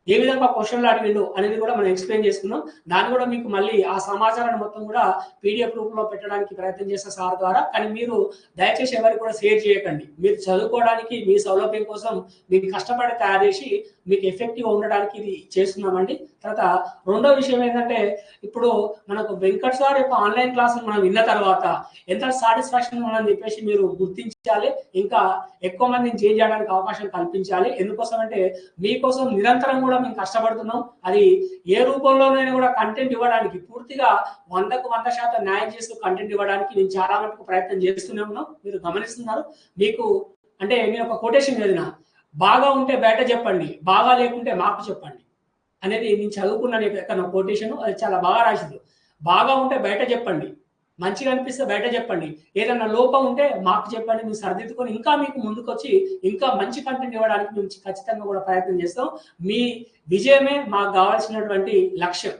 ఏ విధంగా క్వశ్చన్లు అడిగిండు అనేది కూడా మనం ఎక్స్ప్లెయిన్ చేసుకున్నాం. దాన్ని కూడా మీకు మళ్ళీ ఆ సమాచారాన్ని మొత్తం కూడా పీడిఎఫ్ రూపంలో పెట్టడానికి ప్రయత్నం చేస్తే సార్ ద్వారా. కానీ మీరు దయచేసి ఎవరికి కూడా షేర్ చేయకండి. మీరు చదువుకోవడానికి మీ సౌలభ్యం కోసం మీకు కష్టపడి తయారు చేసి మీకు ఎఫెక్టివ్ ఉండడానికి ఇది చేస్తున్నామండి. తర్వాత రెండో విషయం ఏంటంటే ఇప్పుడు మనకు వెంకట్ సార్ యొక్క ఆన్లైన్ క్లాసులు మనం విన్న తర్వాత ఎంత సాటిస్ఫాక్షన్ ఉందని చెప్పేసి మీరు గుర్తించాలి. ఇంకా ఎక్కువ మందిని చేంజ్ చేయడానికి అవకాశం కల్పించాలి. ఎందుకోసం అంటే మీకోసం నిరంతరం కూడా మేము కష్టపడుతున్నాం. అది ఏ రూపంలోనైనా కూడా కంటెంట్ ఇవ్వడానికి పూర్తిగా 100% న్యాయం చేస్తూ కంటెంట్ ఇవ్వడానికి నేను చాలా మటుకు ప్రయత్నం చేస్తూనే ఉన్నాం. మీరు గమనిస్తున్నారు. మీకు అంటే నేను ఒక కొటేషన్ చదివిన, బాగా ఉంటే బయట చెప్పండి, బాగా లేకుంటే మాకు చెప్పండి అనేది నేను చదువుకున్న కొటేషన్. అది చాలా బాగా రాసింది. బాగా ఉంటే బయట చెప్పండి, మంచిగా అనిపిస్తే బయట చెప్పండి, ఏదన్నా లోపం ఉంటే మాకు చెప్పండి, మేము సరిదిద్దుకొని ఇంకా మీకు ముందుకొచ్చి ఇంకా మంచి కంటెంట్ ఇవ్వడానికి మేము ఖచ్చితంగా కూడా ప్రయత్నం చేస్తాం. మీ విజయమే మాకు కావాల్సినటువంటి లక్ష్యం.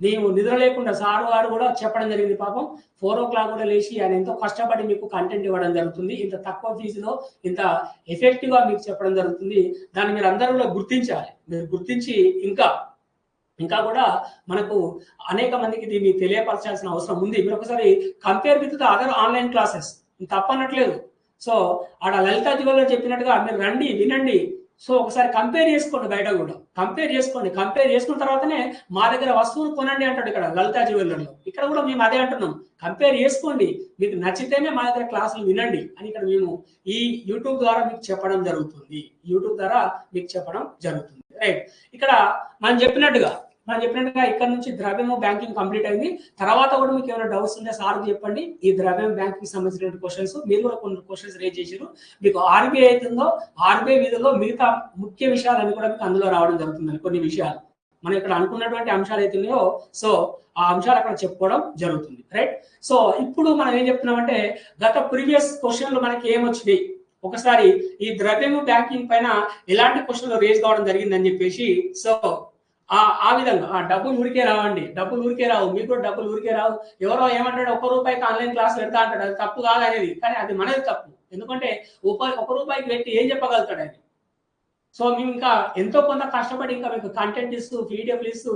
మేము నిద్ర లేకుండా సారు గారు కూడా చెప్పడం జరిగింది. పాపం 4 o'clock కూడా లేచి ఆయన ఎంతో కష్టపడి మీకు కంటెంట్ ఇవ్వడం జరుగుతుంది. ఇంత తక్కువ ఫీజులో ఇంత ఎఫెక్టివ్ గా మీకు చెప్పడం జరుగుతుంది. దాన్ని మీరు అందరూ కూడా గుర్తించాలి. మీరు గుర్తించి ఇంకా కూడా మనకు అనేక మందికి దీన్ని తెలియపరచాల్సిన అవసరం ఉంది. మీరు ఒకసారి compare with the other online classes, తప్పనట్లేదు. సో ఆడ లలితా జ్యువెలర్ చెప్పినట్టుగా మీరు రండి, వినండి. సో ఒకసారి కంపేర్ చేసుకోండి, బయట కూడా కంపేర్ చేసుకున్న తర్వాతనే మా దగ్గర వస్తువులు కొనండి అంటాడు ఇక్కడ లలితా జ్యువెలర్లో. ఇక్కడ కూడా మేము అదే అంటున్నాం, కంపేర్ చేసుకోండి, మీకు నచ్చితేనే మా దగ్గర క్లాసులు వినండి అని ఇక్కడ మేము ఈ యూట్యూబ్ ద్వారా మీకు చెప్పడం జరుగుతుంది. రైట్, ఇక్కడ మనం చెప్పినట్టుగా ఇక్కడ నుంచి ద్రవ్యము బ్యాంకింగ్ కంప్లీట్ అయింది. తర్వాత కూడా మీకు ఏమైనా డౌట్స్ ఉంటే సార్ చెప్పండి. ఈ ద్రవ్యం బ్యాంకింగ్ సంబంధించిన క్వశ్చన్స్ మీరు కూడా కొన్ని క్వశ్చన్స్ రేజ్ చేశారు. మీకు ఆర్బీఐ అవుతుందో ఆర్బీఐ విధుల్లో మిగతా ముఖ్య విషయాలన్నీ కూడా మీకు అందులో రావడం జరుగుతుంది. కొన్ని విషయాలు మనం ఇక్కడ అనుకున్నటువంటి అంశాలు అవుతున్నాయో సో ఆ అంశాలు అక్కడ చెప్పుకోవడం జరుగుతుంది. రైట్, సో ఇప్పుడు మనం ఏం చెప్తున్నామంటే గత ప్రీవియస్ క్వశ్చన్లు మనకి ఏమొచ్చినాయి, ఒకసారి ఈ ద్రవ్యము బ్యాంకింగ్ పైన ఎలాంటి క్వశ్చన్లు రేజ్ కావడం జరిగిందని చెప్పేసి సో ఆ విధంగా డబ్బులు ఊరికే రావండి, డబ్బులు ఊరికే రావు, మీకు కూడా డబ్బులు ఊరికే రావు. ఎవరో ఏమంటాడు, 1 రూపాయికి ఆన్లైన్ క్లాస్ పెడతా అంటాడు, అది తప్పు కాదు అనేది, కానీ అది మనది తప్పు. ఎందుకంటే 1 రూపాయికి పెట్టి ఏం చెప్పగలుగుతాడు ఆయన. సో మేము ఇంకా ఎంతో కొంత కష్టపడి ఇంకా మీకు కంటెంట్ ఇస్తూ, పీడిఎఫ్లు ఇస్తూ,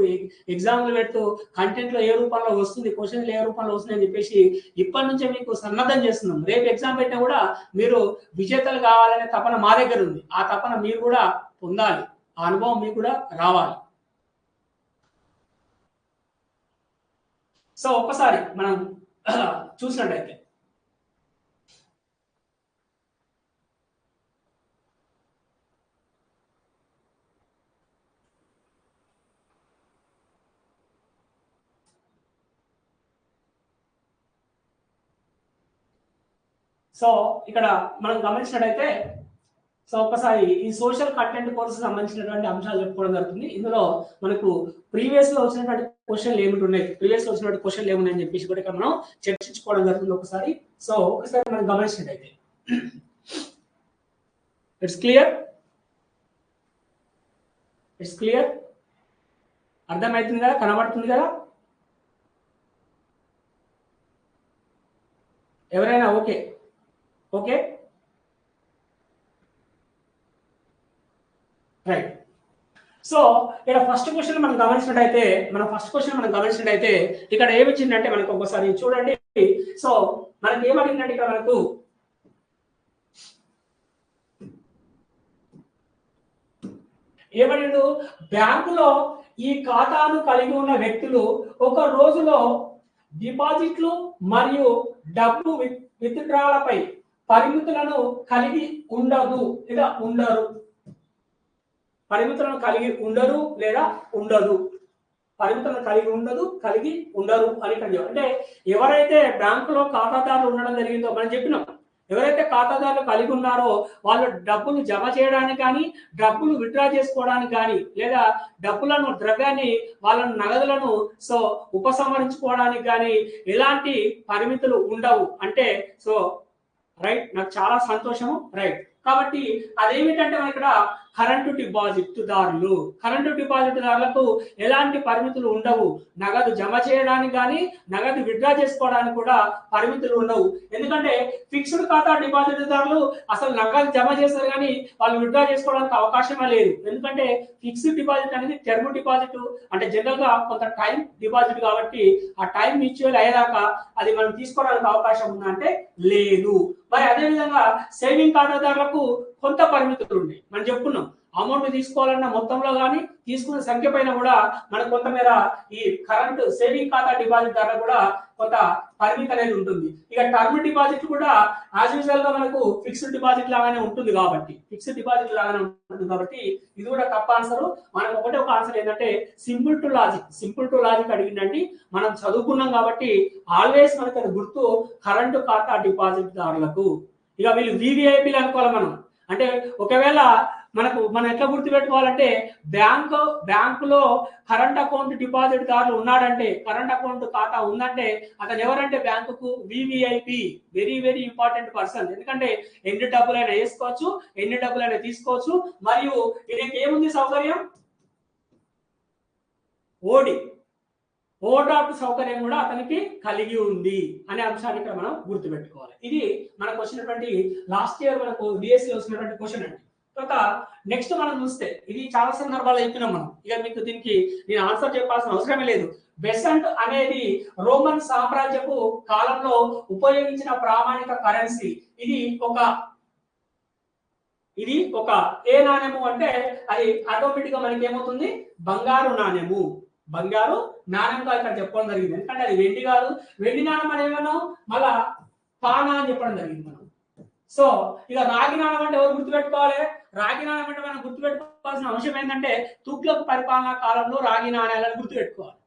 ఎగ్జామ్లు పెడుతూ, కంటెంట్లో ఏ రూపంలో వస్తుంది, క్వశ్చన్లు ఏ రూపంలో వస్తుంది అని చెప్పేసి ఇప్పటి నుంచే మీకు సన్నద్ధం చేస్తున్నాం. రేపు ఎగ్జామ్ పెట్టినా కూడా మీరు విజేతలు కావాలనే తపన మా దగ్గర ఉంది. ఆ తపన మీరు కూడా పొందాలి, ఆ అనుభవం మీకు కూడా రావాలి. సో ఒక్కసారి మనం చూసినట్టయితే సో ఇక్కడ మనం గమనించినట్టయితే సో ఒకసారి ఈ సోషల్ కంటెంట్ కోర్సు సంబంధించినటువంటి అంశాలు చెప్పుకోవడం జరుగుతుంది. ఇందులో మనకు ప్రీవియస్ లో వచ్చినటువంటి క్వశ్చన్లు ఏమిటి ఉన్నాయి, ప్రీవియస్ లో వచ్చినటువంటి క్వశ్చన్లు ఏమున్నాయని చెప్పేసి కూడా ఇక్కడ మనం చర్చించుకోవడం జరుగుతుంది ఒకసారి. సో ఒకసారి మనం గమనించినట్టయితే ఇట్స్ క్లియర్ అర్థమవుతుంది కదా, కనబడుతుంది కదా ఎవరైనా? Okay right. సో ఇక్కడ ఫస్ట్ క్వశ్చన్ మనం గమనించినట్టయితే ఇక్కడ ఏమి వచ్చిందంటే మనకు ఒకసారి చూడండి. సో మనకి ఏమడిగిందంటే ఇక్కడ మనకు ఏమడిగిండు, బ్యాంకులో ఈ ఖాతాను కలిగి ఉన్న వ్యక్తులు ఒక రోజులో డిపాజిట్లు మరియు డబ్బు విత్డ్రాలపై పరిమితులను కలిగి ఉండరు లేదా ఉండరు. పరిమితులను కలిగి ఉండరు లేదా ఉండదు. పరిమితులను కలిగి ఉండరు అని ఇక్కడ అంటే ఎవరైతే బ్యాంకులో ఖాతాదారులు ఉండడం జరిగిందో మనం చెప్పినాం, ఎవరైతే ఖాతాదారులు కలిగి ఉన్నారో వాళ్ళు డబ్బులు జమ చేయడానికి కానీ, డబ్బులు విత్డ్రా చేసుకోవడానికి కానీ, లేదా డబ్బులను ద్రవ్యాన్ని వాళ్ళ నగదులను సో ఉపసంహరించుకోవడానికి కానీ ఎలాంటి పరిమితులు ఉండవు అంటే సో రైట్. నాకు చాలా సంతోషము, రైట్. కాబట్టి అదేమిటంటే మన ఇక్కడ కరెంటు డిపాజిట్దారులకు ఎలాంటి పరిమితులు ఉండవు. నగదు జమ చేయడానికి కానీ, నగదు విత్డ్రా చేసుకోవడానికి కూడా పరిమితులు ఉండవు. ఎందుకంటే ఫిక్స్డ్ ఖాతా డిపాజిట్దారులు అసలు నగదు జమ చేస్తారు కానీ వాళ్ళు విత్డ్రా చేసుకోవడానికి అవకాశమే లేదు. ఎందుకంటే ఫిక్స్డ్ డిపాజిట్ అనేది టర్మ్ డిపాజిట్, అంటే జనరల్ గా కొంత టైం డిపాజిట్ కాబట్టి ఆ టైం మ్యూచువల్ అయ్యేదాకా అది మనం తీసుకోవడానికి అవకాశం ఉందంటే లేదు. మరి అదేవిధంగా సేవింగ్ ఖాతాదారులకు కొంత పరిమితులు ఉన్నాయి. మనం చెప్పుకున్నాం, అమౌంట్ తీసుకోవాలన్న మొత్తంలో కానీ తీసుకున్న సంఖ్య పైన కూడా మనకు కొంతమేర ఈ కరెంట్ సేవింగ్ ఖాతా డిపాజిట్ ధర కూడా కొంత పరిమితి అనేది ఉంటుంది. ఇక టర్మ్ డిపాజిట్ కూడా యాజ్ యూజువల్ గా మనకు ఫిక్స్డ్ డిపాజిట్ లాగానే ఉంటుంది కాబట్టి ఇది కూడా తప్ప ఆన్సర్. మనకు ఒక ఆన్సర్ ఏంటంటే సింపుల్ టు లాజిక్ అడిగిందండి. మనం చదువుకున్నాం కాబట్టి ఆల్వేస్ మనకు అది గుర్తు కరెంటు ఖాతా డిపాజిట్ దారులకు. ఇక వీళ్ళు వివిఐపీలు అనుకోవాలి మనం. అంటే ఒకవేళ మనం ఎట్లా గుర్తుపెట్టుకోవాలంటే బ్యాంకులో కరెంట్ అకౌంట్ డిపాజిట్ దారులు ఉన్నాడంటే, కరెంట్ అకౌంట్ ఖాతా ఉందంటే అతను ఎవరంటే బ్యాంకుకు VVIP, very very important person. ఎందుకంటే ఎన్ని డబ్బులైనా వేసుకోవచ్చు, ఎన్ని డబ్బులైనా తీసుకోవచ్చు, మరియు దీనికి ఏముంది సౌకర్యం, ఓవర్డ్రాఫ్ట్ సౌకర్యం కూడా అతనికి కలిగి ఉంది అనే అంశాన్ని ఇక్కడ మనం గుర్తుపెట్టుకోవాలి. ఇది మనకు వచ్చినటువంటి లాస్ట్ ఇయర్ మనకు డిఎస్సి వచ్చినటువంటి క్వశ్చన్ అండి. తర్వాత నెక్స్ట్ మనం చూస్తే ఇది చాలా సందర్భాలు చెప్పినాం మనం, ఇక మీకు దీనికి నేను ఆన్సర్ చెప్పాల్సిన అవసరమే లేదు. బెసెంట్ అనేది రోమన్ సామ్రాజ్యపు కాలంలో ఉపయోగించిన ప్రామాణిక కరెన్సీ. ఇది ఒక ఏ నాణ్యము అంటే అది ఆటోమేటిక్ గా మనకి ఏమవుతుంది, బంగారు నాణ్యంగా ఇక్కడ చెప్పడం జరిగింది. ఎందుకంటే అది వెండి కాదు, వెండి నాణ్యం అని ఏమన్నాం, మళ్ళా పానా అని చెప్పడం జరిగింది మనం. సో ఇక రాగి నాణ్యం అంటే ఎవరు గుర్తుపెట్టుకోవాలి, రాగి నాణ్యం అంటే మనం గుర్తుపెట్టుకోవాల్సిన అంశం ఏంటంటే తుగ్లక్ పరిపాలనా కాలంలో రాగి నాణ్యాలను గుర్తుపెట్టుకోవాలి.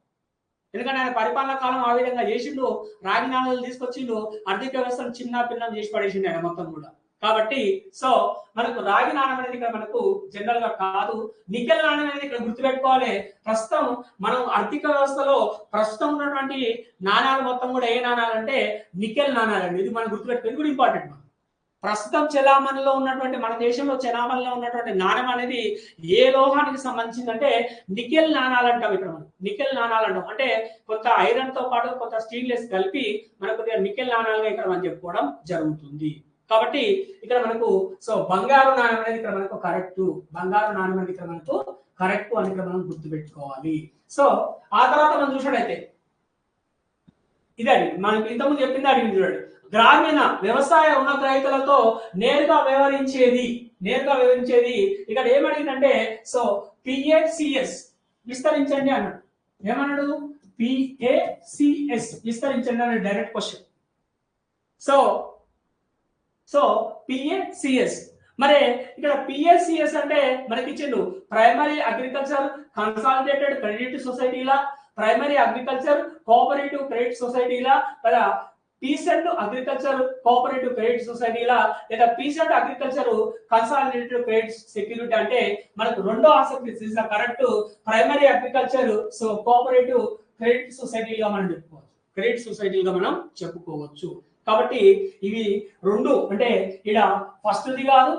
ఎందుకంటే ఆయన పరిపాలనా కాలం ఆ విధంగా చేసిండు, రాగి నాణ్యాలు తీసుకొచ్చిండు, ఆర్థిక వ్యవస్థను చిన్న పిల్లని చేసి పడేసిండు ఆయన మొత్తం కూడా. కాబట్టి సో మనకు రాగి నాణ్యం అనేది ఇక్కడ మనకు జనరల్ గా కాదు, నికెల్ నాణ్యం అనేది ఇక్కడ గుర్తుపెట్టుకోవాలి. ప్రస్తుతం మనం ఆర్థిక వ్యవస్థలో ప్రస్తుతం ఉన్నటువంటి నాణ్యాలు మొత్తం కూడా ఏ నాణ్యాలు అంటే నికెల్ నాణ్యాలు అండి. ఇది మనం గుర్తుపెట్టుకోవాలి, కూడా ఇంపార్టెంట్. ప్రస్తుతం చెలామణిలో ఉన్నటువంటి మన దేశంలో చెలామణిలో ఉన్నటువంటి నాణ్యం అనేది ఏ లోహానికి సంబంధించిందంటే నికెల్ నాణాలు అంటాం. ఇక్కడ మనం నికెల్ నాణాలు అంటాం. అంటే కొంత ఐరన్ తో పాటు కొంత స్టీన్లెస్ కలిపి మనకు నికెల్ నాణాలుగా ఇక్కడ మనం చెప్పుకోవడం జరుగుతుంది. కాబట్టి ఇక్కడ మనకు సో బంగారు నాణ్యం అనేది ఇక్కడ మనకు కరెక్ట్, బంగారు నాణ్యం అనేది ఇక్కడ మనకు కరెక్ట్ అని ఇక్కడ మనం గుర్తుపెట్టుకోవాలి. సో ఆ తర్వాత మనం చూసినట్టయితే ఇదండి మనకి ఇంతకుముందు చెప్పింది అడిగింది చూడండి, గ్రామీణ వ్యవసాయ రుణ రైతులతో నేరుగా వ్యవహరించేది ఇక్కడ ఏమడిగిందంటే సో పిఏసిఎస్ విస్తరించండి అన్నాడు. ఏమన్నాడు? పిఏసిఎస్ విస్తరించండి అన్నాడు డైరెక్ట్ క్వశ్చన్. సో పిఏసిఎస్ మరి ఇక్కడ పిఎస్సిఎస్ అంటే మనకి ఇచ్చిండు ప్రైమరీ అగ్రికల్చర్ కన్సాలిడేటెడ్ క్రెడిట్ సొసైటీలా, ప్రైమరీ అగ్రికల్చర్ కోఆపరేటివ్ క్రెడిట్ సొసైటీలా, లేదా పీసెంట్ అగ్రికల్చర్ కోఆపరేటివ్ క్రెడిట్ సొసైటీలా, లేదా peasant agriculture consolidated credit security అంటే మనకు రెండో ఆసక్తి correct primary agriculture so cooperative credit సొసైటీగా మనం చెప్పుకోవచ్చు, క్రెడిట్ సొసైటీగా మనం చెప్పుకోవచ్చు. కాబట్టి ఇవి రెండు అంటే ఇక్కడ ఫస్ట్ది కాదు,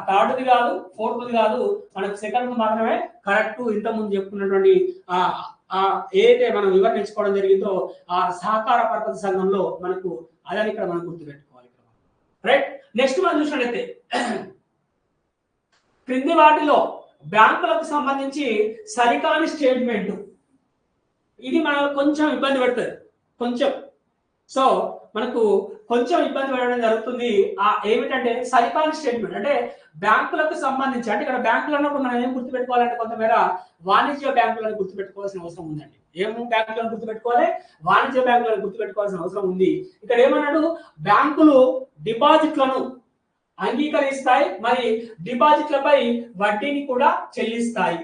థర్డ్ది కాదు, ఫోర్త్ది కాదు, మనకు సెకండ్ మాత్రమే కరెక్ట్. ఇంత ముందు చెప్పుకున్నటువంటి ఏదైతే మనం వివరించుకోవడం జరిగిందో ఆ సహకార పరపతి సంఘంలో మనకు అదని ఇక్కడ మనం గుర్తుపెట్టుకోవాలి. రైట్. నెక్స్ట్ మనం చూసినట్లయితే క్రింది వాటిలో బ్యాంకులకు సంబంధించి సరికాని స్టేట్మెంట్ ఇది మనకు కొంచెం ఇబ్బంది పెడుతుంది కొంచెం. సో మనకు కొంచెం ఇబ్బంది పడడం జరుగుతుంది. ఏమిటంటే సరికాని స్టేట్మెంట్ అంటే బ్యాంకులకు సంబంధించి అంటే ఇక్కడ బ్యాంకులు అన్నప్పుడు మనం ఏం గుర్తుపెట్టుకోవాలంటే కొంతమేర వాణిజ్య బ్యాంకులను గుర్తుపెట్టుకోవాల్సిన అవసరం ఉందండి. ఏం బ్యాంకులను గుర్తుపెట్టుకోవాలి? వాణిజ్య బ్యాంకులను గుర్తుపెట్టుకోవాల్సిన అవసరం ఉంది. ఇక్కడ ఏమన్నాడు? బ్యాంకులు డిపాజిట్లను అంగీకరిస్తాయి, మరి డిపాజిట్లపై వడ్డీని కూడా చెల్లిస్తాయి.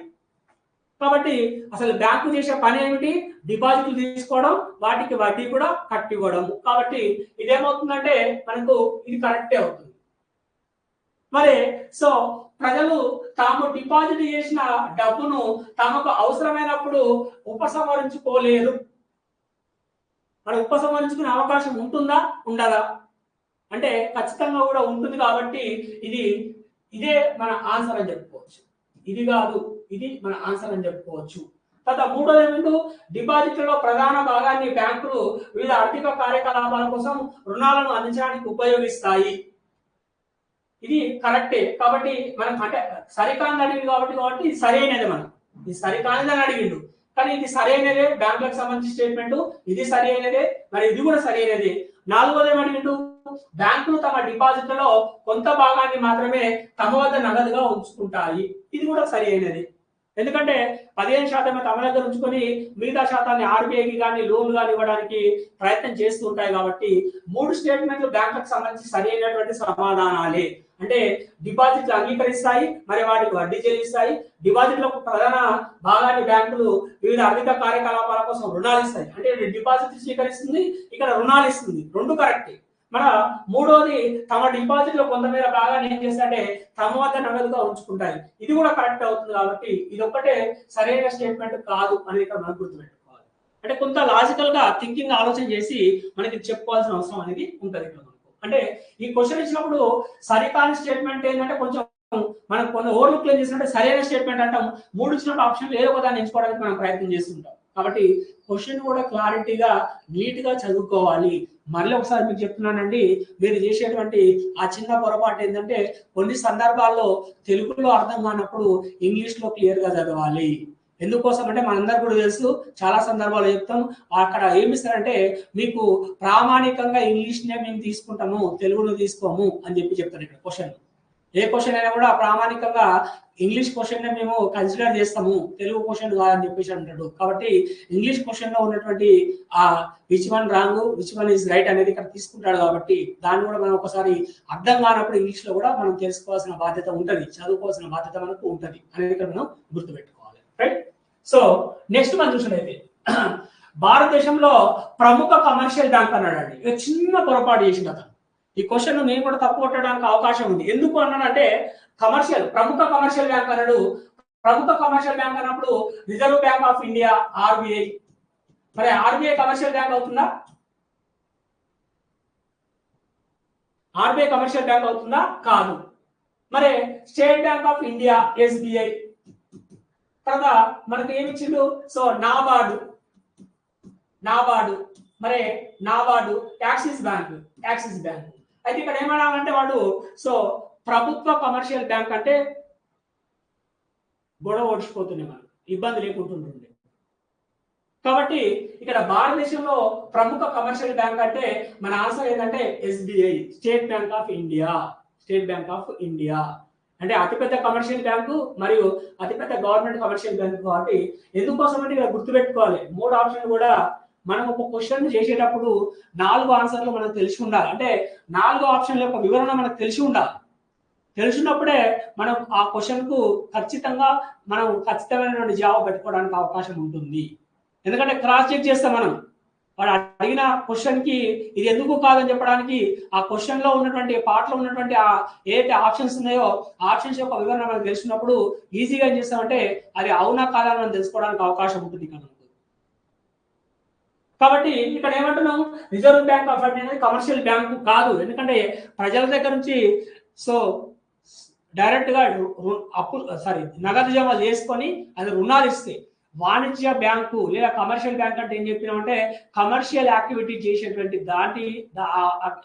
కాబట్టి అసలు బ్యాంకు చేసే పని ఏమిటి? డిపాజిట్లు తీసుకోవడం, వాటికి వడ్డీ కూడా కట్టివ్వడం. కాబట్టి ఇదేమవుతుందంటే మనకు ఇది కరెక్టే అవుతుంది. మరి సో ప్రజలు తాము డిపాజిట్ చేసిన డబ్బును తమకు అవసరమైనప్పుడు ఉపసంహరించుకోలేరు. మరి ఉపసంహరించుకునే అవకాశం ఉంటుందా ఉండదా అంటే ఖచ్చితంగా కూడా ఉంటుంది. కాబట్టి ఇదే మన ఆన్సర్ అని చెప్పుకోవచ్చు. ఇది కాదు, ఇది మన ఆన్సర్ అని చెప్పుకోవచ్చు. తర్వాత మూడోది ఏమిటో డిపాజిట్లలో ప్రధాన భాగాన్ని బ్యాంకులు వివిధ ఆర్థిక కార్యకలాపాల కోసం రుణాలను అందించడానికి ఉపయోగిస్తాయి. ఇది కరెక్టే. కాబట్టి మనం అంటే సరికాని అడిగింది కాబట్టి ఇది సరైనది. మనం ఇది సరికానిదని అడిగిండు కానీ ఇది సరైనదే. బ్యాంకులకు సంబంధించిన స్టేట్మెంట్ ఇది సరైనదే, మరి ఇది కూడా సరైనదే. నాలుగోది ఏమడిగిండు? బ్యాంకులు తమ డిపాజిట్లలో కొంత భాగాన్ని మాత్రమే తమ వద్ద నగదుగా ఉంచుకుంటాయి. ఇది కూడా సరి అయినది. ఎందుకంటే 15% తమ దగ్గర ఉంచుకొని మిగతా శాతాన్ని ఆర్బీఐకి కానీ లోన్లు కానీ ఇవ్వడానికి ప్రయత్నం చేస్తూ ఉంటాయి. కాబట్టి మూడు స్టేట్మెంట్లు బ్యాంకులకు సంబంధించి సరి అయినటువంటి సమాధానాలే. అంటే డిపాజిట్లు అంగీకరిస్తాయి, మరి వాటికి వడ్డీ చెల్లిస్తాయి. డిపాజిట్లకు ప్రధాన భాగాన్ని బ్యాంకులు వివిధ ఆర్థిక కార్యకలాపాల కోసం రుణాలు ఇస్తాయి. అంటే డిపాజిట్ స్వీకరిస్తుంది, ఇక్కడ రుణాలు ఇస్తుంది. రెండు కరెక్టే. మన మూడోది తమ డిపాజిట్ లో కొంతమేర భాగాన్ని ఏం చేస్తారంటే తమ వద్ద నగదుగా ఉంచుకుంటాయి. ఇది కూడా కరెక్ట్ అవుతుంది. కాబట్టి ఇది ఒక్కటే సరైన స్టేట్మెంట్ కాదు అనేది ఇక్కడ మనం గుర్తుపెట్టుకోవాలి. అంటే కొంత లాజికల్ గా థింకింగ్ ఆలోచన చేసి మనకి చెప్పుకోవాల్సిన అవసరం అనేది ఉంటుంది ఇక్కడ మనకు. అంటే ఈ క్వశ్చన్ ఇచ్చినప్పుడు సరికాని స్టేట్మెంట్ ఏంటంటే కొంచెం మనం కొన్ని ఓవర్లుక్ ఏం చేసినట్టే సరైన స్టేట్మెంట్ అంటాం. మూడు ఇచ్చినప్పుడు ఆప్షన్ ఏదో ఒక దాన్ని ఎంచుకోవడానికి మనం ప్రయత్నం చేస్తుంటాం. కాబట్టి క్వశ్చన్ కూడా క్లారిటీగా నీట్ గా చదువుకోవాలి. మళ్ళీ ఒకసారి మీకు చెప్తున్నానండి, మీరు చేసేటువంటి ఆ చిన్న పొరపాటు ఏంటంటే కొన్ని సందర్భాల్లో తెలుగులో అర్థం కానప్పుడు ఇంగ్లీష్ లో క్లియర్ గా చదవాలి. ఎందుకోసం అంటే మనందరూ కూడా తెలుసు, చాలా సందర్భాలు చెప్తాం. అక్కడ ఏమిస్తారంటే మీకు ప్రామాణికంగా ఇంగ్లీష్ నే మేము తీసుకుంటాము, తెలుగును తీసుకోము అని చెప్తారు. ఇక్కడ క్వశ్చన్ ఏ క్వశ్చన్ అయినా కూడా ప్రామాణికంగా ఇంగ్లీష్ క్వశ్చన్ నే మేము కన్సిడర్ చేస్తాము, తెలుగు క్వశ్చన్ కాదని చెప్పేసి అంటాడు. కాబట్టి ఇంగ్లీష్ క్వశ్చన్ లో ఉన్నటువంటి ఆ which one wrong which one is right అనేది ఇక్కడ తీసుకుంటాడు. కాబట్టి దాన్ని కూడా మనం ఒకసారి అర్థం కానప్పుడు ఇంగ్లీష్ లో కూడా మనం తెలుసుకోవాల్సిన బాధ్యత ఉంటది, చదువుకోవాల్సిన బాధ్యత మనకు ఉంటది అనేది ఇక్కడ మనం గుర్తుపెట్టుకోవాలి. రైట్. సో నెక్స్ట్ మనం చూసినట్లయితే భారతదేశంలో ప్రముఖ కమర్షియల్ బ్యాంక్ అన్నాడండి. ఇక చిన్న పొరపాటు చేసింది అతను. ఈ క్వశ్చన్ నేను కూడా తప్పు కొట్టడానికి అవకాశం ఉంది. ఎందుకు అన్నానంటే ప్రముఖ కమర్షియల్ బ్యాంక్ అన్నాడు. ప్రముఖ కమర్షియల్ బ్యాంక్ అన్నప్పుడు reserve bank of India RBI. మరి ఆర్బీఐ కమర్షియల్ బ్యాంక్ అవుతుందా? ఆర్బీఐ కమర్షియల్ బ్యాంక్ అవుతుందా? కాదు. మరి state bank of India SBI, తర్వాత మనకు ఏమి ఇచ్చిండు? సో నాబార్డు, మరి నాబార్డు, యాక్సిస్ బ్యాంక్. అయితే ఇక్కడ ఏమన్నామంటే వాడు సో ప్రభుత్వ కమర్షియల్ బ్యాంక్ అంటే గొడవ ఓడిచిపోతుంది, మనకు ఇబ్బంది లేకుంటుంటుంది. కాబట్టి ఇక్కడ భారతదేశంలో ప్రముఖ కమర్షియల్ బ్యాంక్ అంటే మన ఆన్సర్ ఏంటంటే SBI, state bank of India. అంటే అతిపెద్ద కమర్షియల్ బ్యాంకు మరియు అతిపెద్ద గవర్నమెంట్ కమర్షియల్ బ్యాంకు. కాబట్టి ఎందుకోసం అంటే ఇక్కడ గుర్తుపెట్టుకోవాలి, 3 ఆప్షన్లు కూడా మనం ఒక క్వశ్చన్ చేసేటప్పుడు 4 ఆన్సర్లు మనకు తెలిసి ఉండాలి. అంటే 4 ఆప్షన్ల యొక్క వివరణ మనకు తెలిసి ఉండాలి. తెలిసినప్పుడే మనం ఆ క్వశ్చన్ కు ఖచ్చితమైనటువంటి జవాబు పెట్టుకోవడానికి అవకాశం ఉంటుంది. ఎందుకంటే క్రాస్ చెక్ చేస్తాం మనం, వాడు అడిగిన క్వశ్చన్ కి ఇది ఎందుకు కాదని చెప్పడానికి ఆ క్వశ్చన్ లో ఉన్నటువంటి పార్ట్ లో ఉన్నటువంటి ఆ ఏదైతే ఆప్షన్స్ ఉన్నాయో ఆప్షన్స్ యొక్క వివరణ మనకు తెలిసినప్పుడు ఈజీగా ఏం చేస్తామంటే అది అవునా కాదా అని మనం తెలుసుకోవడానికి అవకాశం ఉంటుంది ఇక్కడ. కాబట్టి ఇక్కడ ఏమంటున్నాం, రిజర్వ్ బ్యాంక్ ఆఫ్ ఇండియా అనేది కమర్షియల్ బ్యాంకు కాదు. ఎందుకంటే ప్రజల దగ్గర నుంచి సో డైరెక్ట్ గా నగదు జమ చేసుకొని అది రుణాలు ఇస్తే, వాణిజ్య బ్యాంకు లేదా కమర్షియల్ బ్యాంక్ అంటే ఏం చెప్పినామంటే కమర్షియల్ యాక్టివిటీ చేసేటువంటి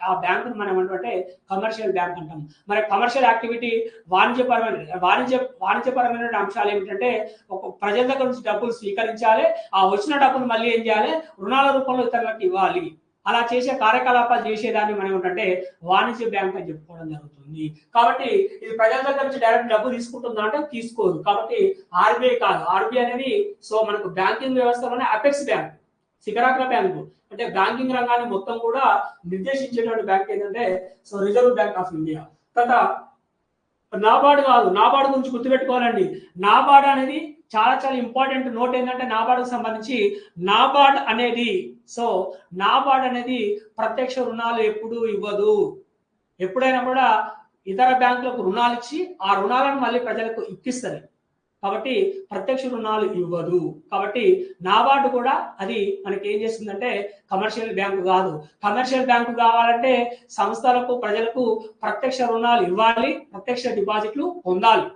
ఆ బ్యాంకును మనం ఏమంటే కమర్షియల్ బ్యాంక్ అంటాం. మరి కమర్షియల్ యాక్టివిటీ వాణిజ్యపరమైన అంశాలు ఏమిటంటే ఒక ప్రజల దగ్గర నుంచి డబ్బులు స్వీకరించాలి, ఆ వచ్చిన డబ్బులు మళ్ళీ ఏం చేయాలి, రుణాల రూపంలో ఇతరులకు ఇవ్వాలి. అలా చేసే కార్యకలాపాలు చేసేదాన్ని మనం ఏంటంటే వాణిజ్య బ్యాంక్ అని చెప్పుకోవడం జరుగుతుంది. కాబట్టి ఇది ప్రజల దగ్గర నుంచి డైరెక్ట్ డబ్బు తీసుకుంటుందా అంటే తీసుకోదు. కాబట్టి ఆర్బీఐ కాదు. ఆర్బీఐ అనేది సో మనకు బ్యాంకింగ్ వ్యవస్థలోనే అపెక్స్ బ్యాంక్, శిఖరాగ్ర బ్యాంకు. అంటే బ్యాంకింగ్ రంగాన్ని మొత్తం కూడా నిర్దేశించేటువంటి బ్యాంక్ ఏంటంటే so reserve bank of India. తర్వాత నాబార్డు కాదు. నాబార్డు గురించి గుర్తుపెట్టుకోవాలండి. నాబార్డు అనేది చాలా ఇంపార్టెంట్ నోట్ ఏంటంటే నాబార్డుకు సంబంధించి నాబార్డు అనేది ప్రత్యక్ష రుణాలు ఎప్పుడు ఇవ్వదు. ఎప్పుడైనా కూడా ఇతర బ్యాంకులకు రుణాలు ఇచ్చి ఆ రుణాలను మళ్ళీ ప్రజలకు ఇప్పిస్తుంది. కాబట్టి ప్రత్యక్ష రుణాలు ఇవ్వదు. కాబట్టి నాబార్డు కూడా అది మనకి ఏం చేస్తుందంటే కమర్షియల్ బ్యాంకు కాదు. కమర్షియల్ బ్యాంకు కావాలంటే సంస్థలకు ప్రజలకు ప్రత్యక్ష రుణాలు ఇవ్వాలి, ప్రత్యక్ష డిపాజిట్లు పొందాలి.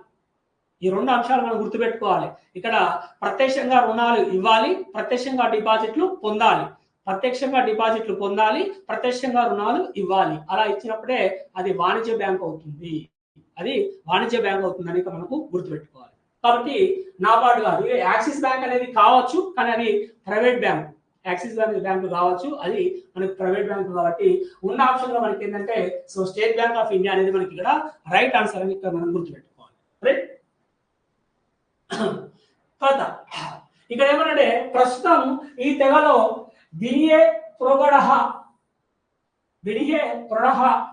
ఈ 2 అంశాలు మనం గుర్తుపెట్టుకోవాలి. ఇక్కడ ప్రత్యక్షంగా రుణాలు ఇవ్వాలి, ప్రత్యక్షంగా డిపాజిట్లు పొందాలి. ప్రత్యక్షంగా రుణాలు ఇవ్వాలి. అలా ఇచ్చినప్పుడే అది వాణిజ్య బ్యాంక్ అవుతుంది. అని మనకు గుర్తుపెట్టుకోవాలి. కాబట్టి నాబార్డు కాదు. యాక్సిస్ బ్యాంక్ అనేది కావచ్చు, కానీ అది ప్రైవేట్ బ్యాంక్. యాక్సిస్ బ్యాంక్ కావచ్చు, అది మనకి ప్రైవేట్ బ్యాంక్. కాబట్టి ఉన్న ఆప్షన్ లో మనకి ఏంటంటే so state bank of India అనేది మనకి ఇక్కడ రైట్ ఆన్సర్ అని ఇక్కడ మనం గుర్తుపెట్టుకోవాలి. రైట్. ఇక్కడ ఏమన్నాడే ప్రస్తుతం ఈ తెగలో బిడియే ప్రొడహ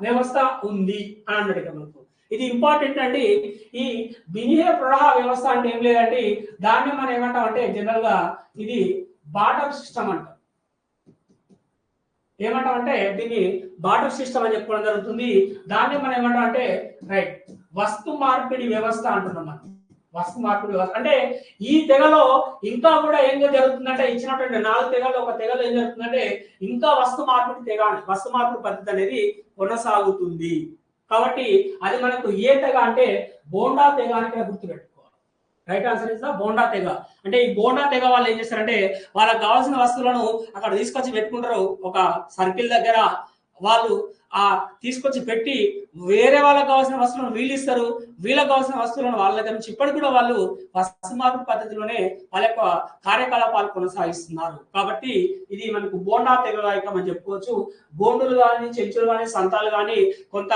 వ్యవస్థ ఉంది అని అన్నాడు ఇక్కడ మనకు. ఇది ఇంపార్టెంట్ అండి. ఈ బిడియే ప్రొడహ వ్యవస్థ అంటే ఏం లేదండి, దాన్ని మనం ఏమంటాం అంటే జనరల్ గా ఇది బాటర్ సిస్టమ్ అంటాం. ఏమంటామంటే దీన్ని బాటర్ సిస్టమ్ అని చెప్పుకోవడం జరుగుతుంది. దాన్ని మనం ఏమంటాం అంటే రైట్ వస్తు మార్పిడి వ్యవస్థ అంటున్నాం మనం. వస్తు మార్పిడి వ్యవస్థ అంటే ఈ తెగలో ఇంకా కూడా ఏం జరుగుతుందంటే ఇచ్చినటువంటి 4 తెగలు ఒక తెగలో ఏం జరుగుతుందంటే ఇంకా వస్తు మార్పిడి పద్ధతి అనేది కొనసాగుతుంది. కాబట్టి అది మనకు ఏ తెగ అంటే బోండా తెగ అని గుర్తుపెట్టుకోవాలి. Right answer is the bonda తెగ. అంటే ఈ బోండా తెగ వాళ్ళు ఏం చేస్తారంటే వాళ్ళకి కావాల్సిన వస్తువులను అక్కడ తీసుకొచ్చి పెట్టుకుంటారు. ఒక సర్కిల్ దగ్గర వాళ్ళు ఆ తీసుకొచ్చి పెట్టి వేరే వాళ్ళకి కావాల్సిన వస్తువులను వీళ్ళు ఇస్తారు, వీళ్ళకి కావాల్సిన వస్తువులను వాళ్ళ దగ్గర నుంచి ఇప్పటికి కూడా వాళ్ళు వస్తు మార్పిడి పద్ధతిలోనే వాళ్ళ యొక్క కార్యకలాపాలు కొనసాగిస్తున్నారు. కాబట్టి ఇది మనకు బోండా తెగలాయకం అని చెప్పుకోవచ్చు. బోండులు కానీ, చెంచులు కానీ, సంతాలు కానీ కొంత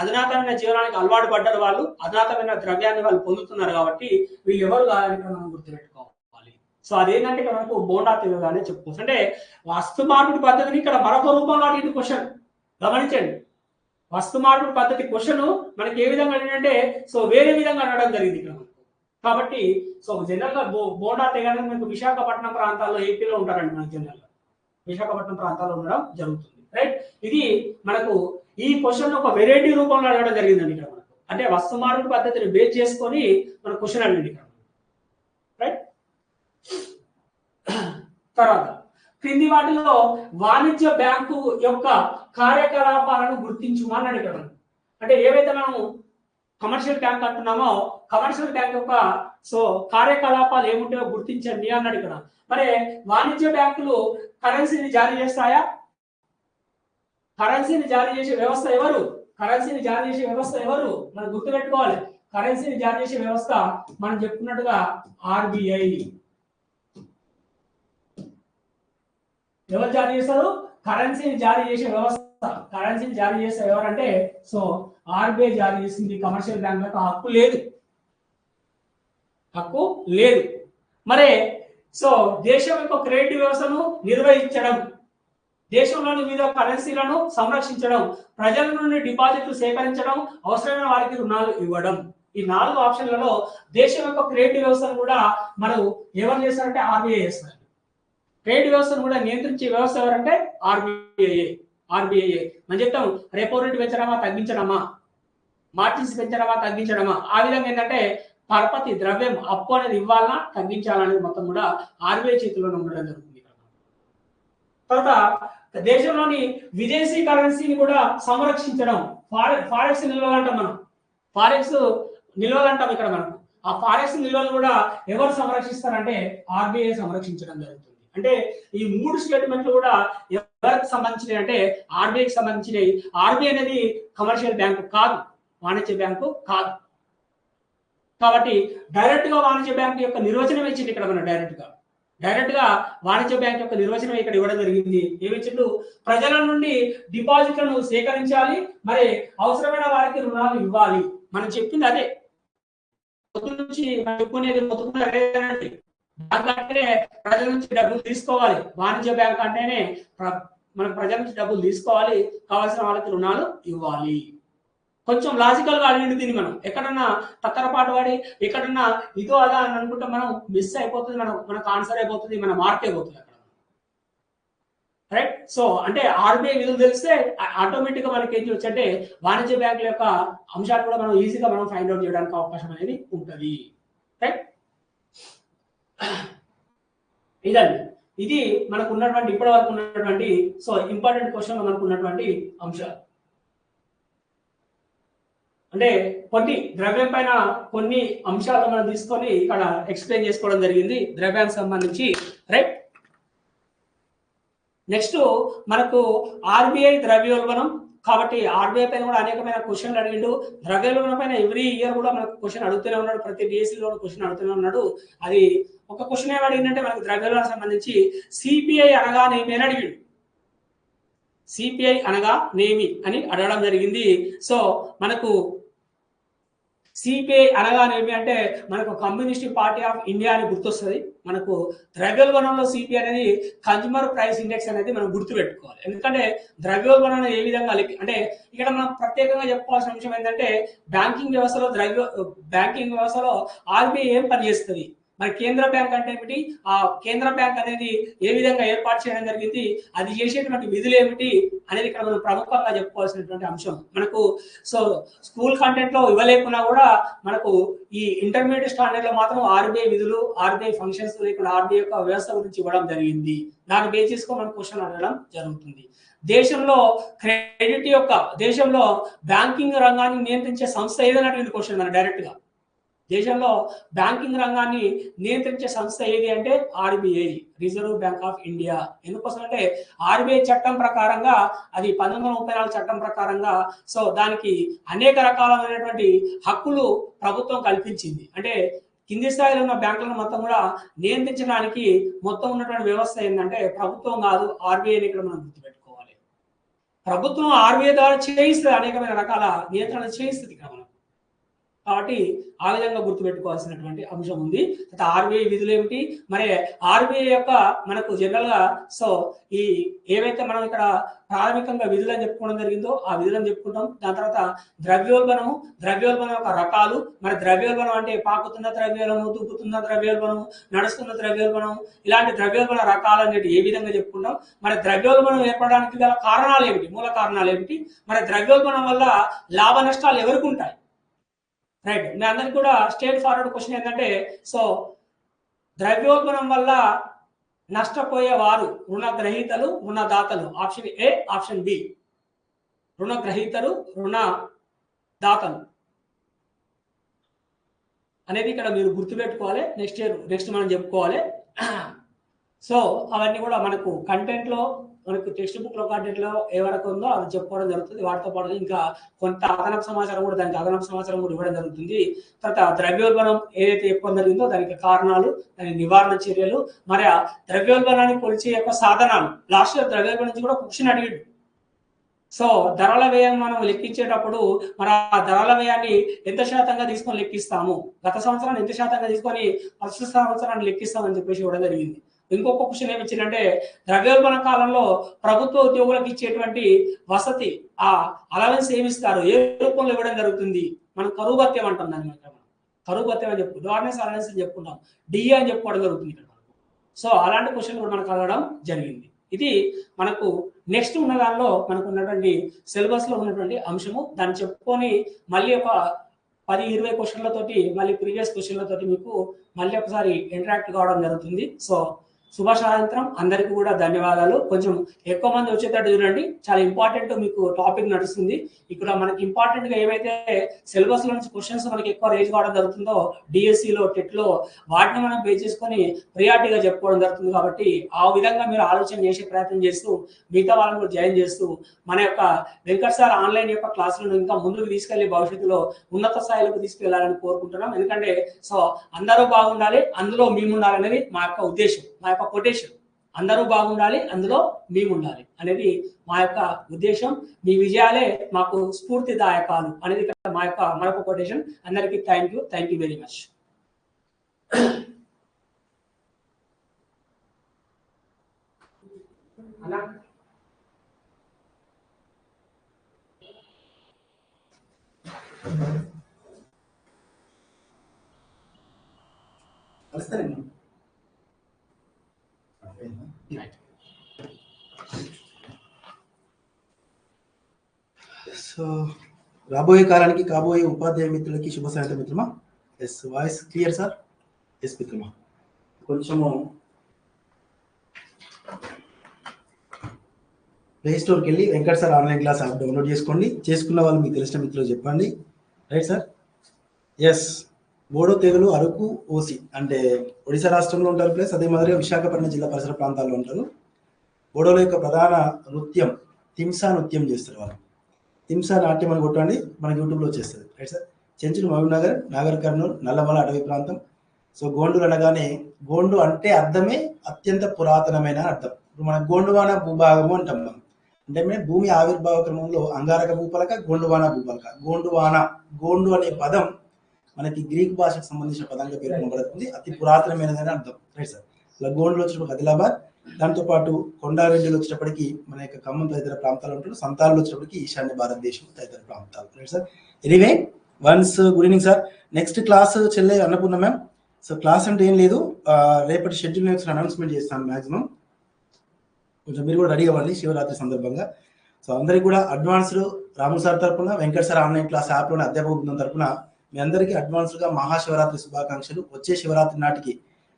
అధునాతమైన జీవనానికి అలవాటు పడ్డారు. వాళ్ళు అధునాతమైన ద్రవ్యాన్ని వాళ్ళు పొందుతున్నారు. కాబట్టి వీళ్ళు ఎవరు కాదని మనం గుర్తుపెట్టుకోవాలి. సో అదేంటంటే ఇక్కడ మనకు బోండా తెగగానే చెప్పుకోవచ్చు. అంటే వస్తు మార్పిడి పద్ధతిని ఇక్కడ మరొక రూపంలో ఇది క్వశ్చన్ గమనించండి. వస్తు మార్పిడి పద్ధతి క్వశ్చన్ మనకి ఏ విధంగా అడిగినంటే సో వేరే విధంగా అడగడం జరిగింది ఇక్కడ మనకు. కాబట్టి సో జనరల్ గా బోండా తెగ మనకు విశాఖపట్నం ప్రాంతాల్లో ఏపీలో ఉంటారండి. మనకి జనరల్ గా విశాఖపట్నం ప్రాంతాల్లో ఉండడం జరుగుతుంది. రైట్. ఇది మనకు ఈ క్వశ్చన్ ఒక వెరైటీ రూపంలో అడగడం జరిగిందండి ఇక్కడ మనకు. అంటే వస్తు మార్పిడి పద్ధతిని బేస్ చేసుకొని మన క్వశ్చన్ అడిగింది ఇక్కడ. రైట్. తర్వాత క్రింది వాటిలో వాణిజ్య బ్యాంకు యొక్క కార్యకలాపాలను గుర్తించుమా అని అడిగాడు. అంటే ఏవైతే మనం కమర్షియల్ బ్యాంక్ అంటున్నామో కమర్షియల్ బ్యాంక్ యొక్క సో కార్యకలాపాలు ఏముంటాయో గుర్తించండి అన్నాడు ఇక్కడ. మరి వాణిజ్య బ్యాంకులు కరెన్సీని జారీ చేస్తాయా? కరెన్సీని జారీ చేసే వ్యవస్థ ఎవరు? కరెన్సీని జారీ చేసే వ్యవస్థ ఎవరు? మనం గుర్తుపెట్టుకోవాలి. కరెన్సీని జారీ చేసే వ్యవస్థ మనం చెప్పుకున్నట్టుగా ఆర్బిఐ. ఎవరు జారీ చేస్తారు? కరెన్సీని జారీ చేసే వ్యవస్థ. కరెన్సీని జారీ చేసే ఎవరంటే సో ఆర్బిఐ జారీ చేసింది. కమర్షియల్ బ్యాంకులకు హక్కు లేదు, హక్కు లేదు. మరి సో దేశం యొక్క క్రెడిట్ వ్యవస్థను నిర్వహించడం, దేశంలోని వివిధ కరెన్సీలను సంరక్షించడం, ప్రజల నుండి డిపాజిట్లు సేకరించడం, అవసరమైన వారికి రుణాలు ఇవ్వడం. ఈ 4 ఆప్షన్లలో దేశం యొక్క క్రెడిట్ వ్యవస్థను కూడా మనం ఎవరు చేస్తారంటే ఆర్బీఐ చేస్తారు. క్రెడిట్ వ్యవస్థను కూడా నియంత్రించే వ్యవస్థ ఎవరంటే ఆర్బీఐ. మనం చెప్తాం రెపో రేట్ పెంచడమా తగ్గించడమా, మార్జిన్స్ పెంచడమా తగ్గించడమా. ఆ విధంగా ఏంటంటే పరపతి ద్రవ్యం అప్పు అనేది ఇవ్వాలన్నా తగ్గించాలనేది మొత్తం కూడా ఆర్బీఐ చేతిలోనే ఉండడం జరుగుతుంది. తర్వాత దేశంలోని విదేశీ కరెన్సీని కూడా సంరక్షించడం, ఫారెక్స్ నిల్వలు అంటాం మనం. ఫారెక్స్ నిల్వలు అంటాం ఇక్కడ మనకు. ఆ ఫారెక్స్ నిల్వలు కూడా ఎవరు సంరక్షిస్తారంటే ఆర్బీఐ సంరక్షించడం జరుగుతుంది. అంటే ఈ 3 స్టేట్మెంట్లు కూడా ఎవరికి సంబంధించినవి అంటే ఆర్బీఐకి సంబంధించినవి. ఆర్బీఐ అనేది కమర్షియల్ బ్యాంకు కాదు, వాణిజ్య బ్యాంకు కాదు. కాబట్టి డైరెక్ట్ గా వాణిజ్య బ్యాంకు యొక్క నిర్వచనం ఇచ్చింది ఇక్కడ మనం. డైరెక్ట్ గా వాణిజ్య బ్యాంక్ యొక్క నిర్వచనం ఇక్కడ ఇవ్వడం జరిగింది. ఏమిచ్చిండు? ప్రజల నుండి డిపాజిట్లను సేకరించాలి, మరి అవసరమైన వారికి రుణాలు ఇవ్వాలి. మనం చెప్పింది అదే. పొద్దు నుంచి చెప్పుకునేది మొత్తుకునేది బ్యాంక్ అంటేనే ప్రజల నుంచి డబ్బులు తీసుకోవాలి. వాణిజ్య బ్యాంక్ అంటేనే మన ప్రజల నుంచి డబ్బులు తీసుకోవాలి, కావాల్సిన వాళ్ళకి రుణాలు ఇవ్వాలి. కొంచెం లాజికల్ గా అడిగింది దీన్ని. మనం ఎక్కడన్నా తత్తరపాటు వాడి ఎక్కడన్నా ఇదో అదా అని అనుకుంటే మనం మిస్ అయిపోతుంది, మనకు ఆన్సర్ అయిపోతుంది, మన మార్క్ అయిపోతుంది అక్కడ. రైట్. సో అంటే ఆర్బీఐ విధులు తెలిస్తే ఆటోమేటిక్ గా మనకి ఏం చేయొచ్చు అంటే వాణిజ్య బ్యాంకుల యొక్క అంశాలు కూడా మనం ఈజీగా మనం ఫైండ్ అవుట్ చేయడానికి అవకాశం అనేది ఉంటుంది. రైట్. ఇదండి, ఇది మనకు ఉన్నటువంటి ఇప్పటి వరకు ఉన్నటువంటి సో ఇంపార్టెంట్ క్వశ్చన్ మనకు ఉన్నటువంటి అంశాలు. అంటే కొన్ని ద్రవ్యం పైన కొన్ని అంశాలు మనం తీసుకొని ఇక్కడ ఎక్స్ప్లెయిన్ చేసుకోవడం జరిగింది ద్రవ్యానికి సంబంధించి. రైట్. నెక్స్ట్ మనకు ఆర్బీఐ ద్రవ్యోల్బణం. కాబట్టి ఆర్బీఐ పైన కూడా అనేకమైన క్వశ్చన్లు అడిగిండు. ద్రవ్యోల్బణం పైన ఎవ్రీ ఇయర్ కూడా మనకు క్వశ్చన్ అడుగుతూనే ఉన్నాడు, ప్రతి డిఎస్సీలో క్వశ్చన్ అడుగుతూనే ఉన్నాడు. అది ఒక క్వశ్చన్ ఏమి అడిగిందంటే మనకు ద్రవ్యోల్బణం సంబంధించి సిపిఐ అనగానేమి అని అడిగిండు. సిపిఐ అనగానేమి అని అడగడం జరిగింది. సో మనకు సిపిఐ అనగానేమి అంటే మనకు కమ్యూనిస్ట్ పార్టీ ఆఫ్ ఇండియా అని గుర్తొస్తుంది. మనకు ద్రవ్యోల్బణంలో సిపిఐ అనేది కన్జ్యూమర్ ప్రైస్ ఇండెక్స్ అనేది మనం గుర్తుపెట్టుకోవాలి. ఎందుకంటే ద్రవ్యోల్బణం ఏ విధంగా అంటే ఇక్కడ మనం ప్రత్యేకంగా చెప్పుకోవాల్సిన అంశం ఏంటంటే బ్యాంకింగ్ వ్యవస్థలో ఆర్బీఐ ఏం పనిచేస్తుంది, మరి కేంద్ర బ్యాంక్ అంటే ఏమిటి, ఆ కేంద్ర బ్యాంక్ అనేది ఏ విధంగా ఏర్పాటు చేయడం జరిగింది, అది చేసేటువంటి విధులు ఏమిటి అనేది ఇక్కడ మనం ప్రముఖంగా చెప్పుకోవాల్సినటువంటి అంశం. మనకు సో స్కూల్ కంటెంట్ లో ఇవ్వలేకున్నా కూడా మనకు ఈ ఇంటర్మీడియట్ స్టాండర్డ్ లో మాత్రం ఆర్బీఐ విధులు, ఆర్బీఐ ఫంక్షన్స్, ఇక్కడ ఆర్బీఐ యొక్క వ్యవస్థ గురించి ఇవ్వడం జరిగింది. దాన్ని బేస్ చేసుకొని మనం క్వశ్చన్ అడగడం జరుగుతుంది. దేశంలో దేశంలో బ్యాంకింగ్ రంగాన్ని నియంత్రించే సంస్థ ఏదైనా క్వశ్చన్ మన డైరెక్ట్ గా. దేశంలో బ్యాంకింగ్ రంగాన్ని నియంత్రించే సంస్థ ఏది అంటే RBI, reserve bank of India. ఎందుకోసం అంటే ఆర్బీఐ చట్టం ప్రకారంగా, అది 1934 చట్టం ప్రకారంగా సో దానికి అనేక రకాలైనటువంటి హక్కులు ప్రభుత్వం కల్పించింది. అంటే కింది స్థాయిలో ఉన్న బ్యాంకులను మొత్తం కూడా నియంత్రించడానికి మొత్తం ఉన్నటువంటి వ్యవస్థ ఏంటంటే ప్రభుత్వం కాదు, ఆర్బీఐని ఇక్కడ మనం గుర్తుపెట్టుకోవాలి. ప్రభుత్వం ఆర్బీఐ ద్వారా చేయిస్తుంది, అనేకమైన రకాల నియంత్రణ చేయిస్తుంది ఇక్కడ మనం. కాబట్టి ఆ విధంగా గుర్తుపెట్టుకోవాల్సినటువంటి అంశం ఉంది. ఆర్బీఐ విధులు ఏమిటి, మరి ఆర్బీఐ యొక్క మనకు జనరల్ గా సో ఈ ఏవైతే మనం ఇక్కడ ప్రాథమికంగా విధులను చెప్పుకోవడం జరిగిందో ఆ విధులను చెప్పుకుంటాం. దాని తర్వాత ద్రవ్యోల్బణం యొక్క రకాలు, మరి ద్రవ్యోల్బణం అంటే పాకుతున్న ద్రవ్యోల్బణం, దూకుతున్న ద్రవ్యోల్బణం, నడుస్తున్న ద్రవ్యోల్బణం, ఇలాంటి ద్రవ్యోల్బణ రకాలు అనేవి ఏ విధంగా చెప్పుకుంటాం. మరి ద్రవ్యోల్బణం ఏర్పడడానికి గల కారణాలు ఏమిటి, మూల కారణాలు ఏమిటి, మరి ద్రవ్యోల్బణం వల్ల లాభ నష్టాలు ఎవరికి ఉంటాయి. రైట్. మీ అందరికి కూడా స్ట్రేట్ ఫార్వర్డ్ క్వశ్చన్ ఏంటంటే సో ద్రవ్యోల్బణం వల్ల నష్టపోయేవారు రుణగ్రహీతలు, రుణదాతలు. Option A, option B. రుణగ్రహీతలు, రుణదాతలు అనేది ఇక్కడ మీరు గుర్తుపెట్టుకోవాలి. నెక్స్ట్ మనం చెప్పుకోవాలి. సో అవన్నీ కూడా మనకు కంటెంట్లో, మనకు టెక్స్ట్ బుక్లో కంటెంట్లో ఏ వరకు ఉందో అది చెప్పుకోవడం జరుగుతుంది. వాటితో పాటు ఇంకా కొంత అదనపు సమాచారం కూడా, దానికి అదనపు సమాచారం కూడా ఇవ్వడం జరుగుతుంది. తర్వాత ద్రవ్యోల్బణం ఏదైతే ఎక్కువ జరిగిందో దానికి కారణాలు, దాని నివారణ చర్యలు, మరి ఆ ద్రవ్యోల్బణాన్ని కొలిచే యొక్క సాధనాలు. లాస్ట్ ఇయర్ ద్రవ్యోల్బణం నుంచి కూడా క్వశ్చన్ అడిగాడు. సో ధరల వ్యయం మనం లెక్కించేటప్పుడు మరి ఆ ధరల వ్యయాన్ని ఎంత శాతంగా తీసుకొని లెక్కిస్తాము, గత సంవత్సరాన్ని ఎంత శాతంగా తీసుకొని ప్రస్తుత సంవత్సరాన్ని లెక్కిస్తామని చెప్పేసి ఇవ్వడం జరిగింది. ఇంకొక క్వశ్చన్ ఏమి ఇచ్చిందంటే ద్రవ్యోల్బణ కాలంలో ప్రభుత్వ ఉద్యోగులకు ఇచ్చేటువంటి వసతి, ఆ అలవెన్స్ ఏమిస్తారు, ఏ రూపంలో ఇవ్వడం జరుగుతుంది. మనం కరువు భత్యం అంటాం, దాన్ని కరువు భత్యం అని చెప్పు, గవర్నెన్స్ అలవెన్స్ అని చెప్పుకుంటాం, డిఏ అని చెప్పుకోవడం జరుగుతుంది ఇక్కడ మనకు. సో అలాంటి క్వశ్చన్ కూడా మనకు అడగడం జరిగింది. ఇది మనకు నెక్స్ట్ ఉన్న దానిలో మనకు ఉన్నటువంటి సిలబస్ లో ఉన్నటువంటి అంశము. దాన్ని చెప్పుకొని మళ్ళీ ఒక 10-20 క్వశ్చన్లతోటి, మళ్ళీ ప్రీవియస్ క్వశ్చన్లతోటి మీకు మళ్ళీ ఒకసారి ఇంటరాక్ట్ కావడం జరుగుతుంది. సో శుభ సాయంత్రం, అందరికీ కూడా ధన్యవాదాలు. కొంచెం ఎక్కువ మంది వచ్చేటట్టు చూడండి, చాలా ఇంపార్టెంట్ మీకు టాపిక్ నడుస్తుంది. ఇక్కడ మనకి ఇంపార్టెంట్ గా ఏవైతే సిలబస్ లో నుంచి క్వశ్చన్స్ మనకి ఎక్కువ రేజ్ కావడం జరుగుతుందో డిఎస్సిలో, టెట్లో, వాటిని మనం బేస్ చేసుకొని ప్రియారిటీగా చెప్పుకోవడం జరుగుతుంది. కాబట్టి ఆ విధంగా మీరు ఆలోచన చేసే ప్రయత్నం చేస్తూ మిగతా వాళ్ళని కూడా జాయిన్ చేస్తూ మన యొక్క వెంకట్ సార్ ఆన్లైన్ యొక్క క్లాసులను ఇంకా ముందుకు తీసుకెళ్లి భవిష్యత్తులో ఉన్నత స్థాయిలకు తీసుకెళ్లాలని కోరుకుంటున్నాం. ఎందుకంటే సో అందరూ బాగుండాలి, అందులో మేము ఉండాలి అనేది మా యొక్క ఉద్దేశం, మా యొక్క కొటేషన్. అందరూ బాగుండాలి, అందులో మేము ఉండాలి అనేది మా యొక్క ఉద్దేశం. మీ విజయాలే మాకు స్ఫూర్తిదాయకాలు అనేది మా యొక్క మరొక కొటేషన్. అందరికీ thank you very much. So రాబోయే కాలానికి కాబోయే ఉపాధ్యాయ మిత్రులకి శుభ సాయంత్రం మిత్రమా. Yes, voice clear sir? Yes మిత్రమా, కొంచెము ప్లే స్టోర్కి వెళ్ళి Venkat sir online class app download చేసుకోండి. చేసుకున్న వాళ్ళు మీకు తెలిసిన మిత్రులు చెప్పండి. Right sir? ఎస్, బోడో తెగలు అరకు, ఓసి అంటే ఒడిశా రాష్ట్రంలో ఉంటారు, ప్లస్ అదే మాదిరిగా విశాఖపట్నం జిల్లా పరిసర ప్రాంతాల్లో ఉంటారు. బోడోల యొక్క ప్రధాన నృత్యం తింసా నృత్యం చేస్తారు వాళ్ళు. తింసా నాట్యం అని కొట్టండి, మనకి యూట్యూబ్లో వచ్చేస్తుంది. Right sir? చెంచులు మహబూబ్నగర్, నాగర్ కర్నూలు, నల్లమల అటవీ ప్రాంతం. సో గోండులు అనగానే, గోండు అంటే అర్థమే అత్యంత పురాతనమైన అర్థం. ఇప్పుడు మన గోండువాన భూభాగము అంటాం మనం. అంటే భూమి ఆవిర్భావ క్రమంలో అంగారక భూపలక, గోండువాన భూపలక. గోండువాన, గోండు అనే పదం మనకి గ్రీక్ భాషకు సంబంధించిన పదంగా పేర్కొనబడుతుంది. అతి పురాతనమైనదని అర్థం. Right sir? ఇలా గోండులు వచ్చినప్పుడు ఆదిలాబాద్, దాంతోపాటు కొండారెడ్డిలు వచ్చేటప్పటికి మన యొక్క ఖమ్మం తదితర ప్రాంతాలు ఉంటారు. సంతాలు వచ్చేటప్పటికి ఈశాన్య భారతదేశం తదితర ప్రాంతాలు. Right sir? Anyway once good evening sir. Next class చెల్లె అన్నపూర్ణ మ్యామ్. సో క్లాస్ అంటే ఏం లేదు, రేపటి షెడ్యూల్ అనౌన్స్మెంట్ చేస్తాను మాక్సిమం. కొంచెం మీరు కూడా రెడీ అవ్వండి శివరాత్రి సందర్భంగా. సో అందరికి కూడా అడ్వాన్స్డ్ రాము సార్ తరపున, వెంకట్ సార్ ఆన్లైన్ క్లాస్ యాప్లోని అధ్యాపక బృందం తరపున మీ అందరికీ అడ్వాన్స్డ్గా మహాశివరాత్రి శుభాకాంక్షలు. వచ్చే శివరాత్రి నాటికి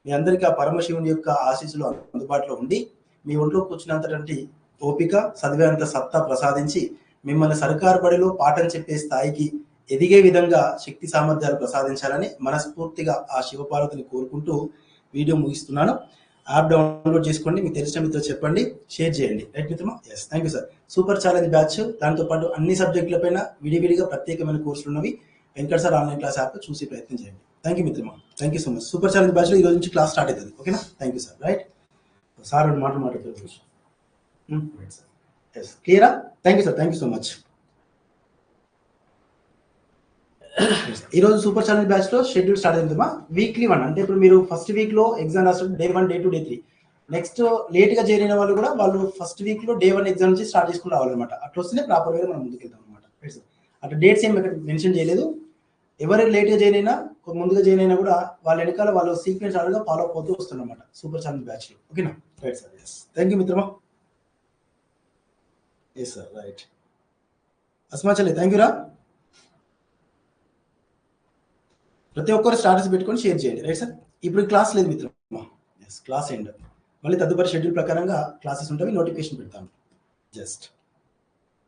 మీ అందరికీ ఆ పరమశివుని యొక్క ఆశీస్సులు అందుబాటులో ఉండి, మీ ఒంట్లో కూర్చున్నంతటి ఓపిక, చదివేంత సత్తా ప్రసాదించి మిమ్మల్ని సర్కారు బడిలో పాఠం చెప్పే స్థాయికి ఎదిగే విధంగా శక్తి సామర్థ్యాలు ప్రసాదించాలని మనస్ఫూర్తిగా ఆ శివపార్వతిని కోరుకుంటూ వీడియో ముగిస్తున్నాను. యాప్ డౌన్లోడ్ చేసుకోండి, మీకు తెలిసిన మిత్రులు చెప్పండి, షేర్ చేయండి. రైట్ మిత్రమా? Yes, thank you sir. Super challenge batch, దాంతోపాటు అన్ని సబ్జెక్టులపైన విడివిడిగా ప్రత్యేకమైన కోర్సులు ఉన్నవి. Venkat sir online class app చూసి ప్రయత్నం చేయండి. థ్యాంక్ యూ మిత్రమా, thank you so much. Super challenge బ్యాచ్లో ఈ రోజు నుంచి క్లాస్ స్టార్ట్ అవుతుంది. ఓకేనా? Thank you sir. Right sir, రెండు మాట్లాడుతున్నారు. ఎస్, క్లియరా? Thank you sir, thank you so much. ఈరోజు సూపర్ ఛాలెంజ్ బ్యాచ్ లో షెడ్యూల్ స్టార్ట్ అవుతుందమ్మా. వీక్లీ 1 అంటే ఇప్పుడు మీరు ఫస్ట్ వీక్ లో ఎగ్జామ్ రాస్తారు, day 1, day 2, day 3. Next late గా చేరిన వాళ్ళు కూడా వాళ్ళు ఫస్ట్ వీక్ లో డే 1 ఎగ్జామ్ నుంచి స్టార్ట్ చేసుకుని రావాలన్నమాట. అట్లా వస్తేనే ప్రాపర్ వేగా మనం ముందుకు వెళ్తాం అనమాట. అట్లా డేట్స్ ఏమి ఇక్కడ మెన్షన్ చేయలేదు. ఎవరు లేట్ గా జాయిన్ అయినా, ముందుగా జాయిన్ అయినా కూడా వాళ్ళ వెనకాల వాళ్ళు సీక్వెన్స్ ఆర్డర్గా ఫాలో అప్ అవుతూ వస్తున్నమాట సూపర్ ఛాలెంజ్ బ్యాచ్ లో. ఓకేనా? Right sir. Yes, thank you మిత్రమా. Yes sir, right. అస్మాచలే, థ్యాంక్ యూ రా. ప్రతి ఒక్కరు స్టాటస్ పెట్టుకొని షేర్ చేయండి. Right sir? ఇప్పుడు క్లాస్ లేదు మిత్రమా. Yes, class end. మళ్ళీ తదుపరి షెడ్యూల్ ప్రకారంగా క్లాసెస్ ఉంటాయి, నోటిఫికేషన్ పెడతాను. జస్ట్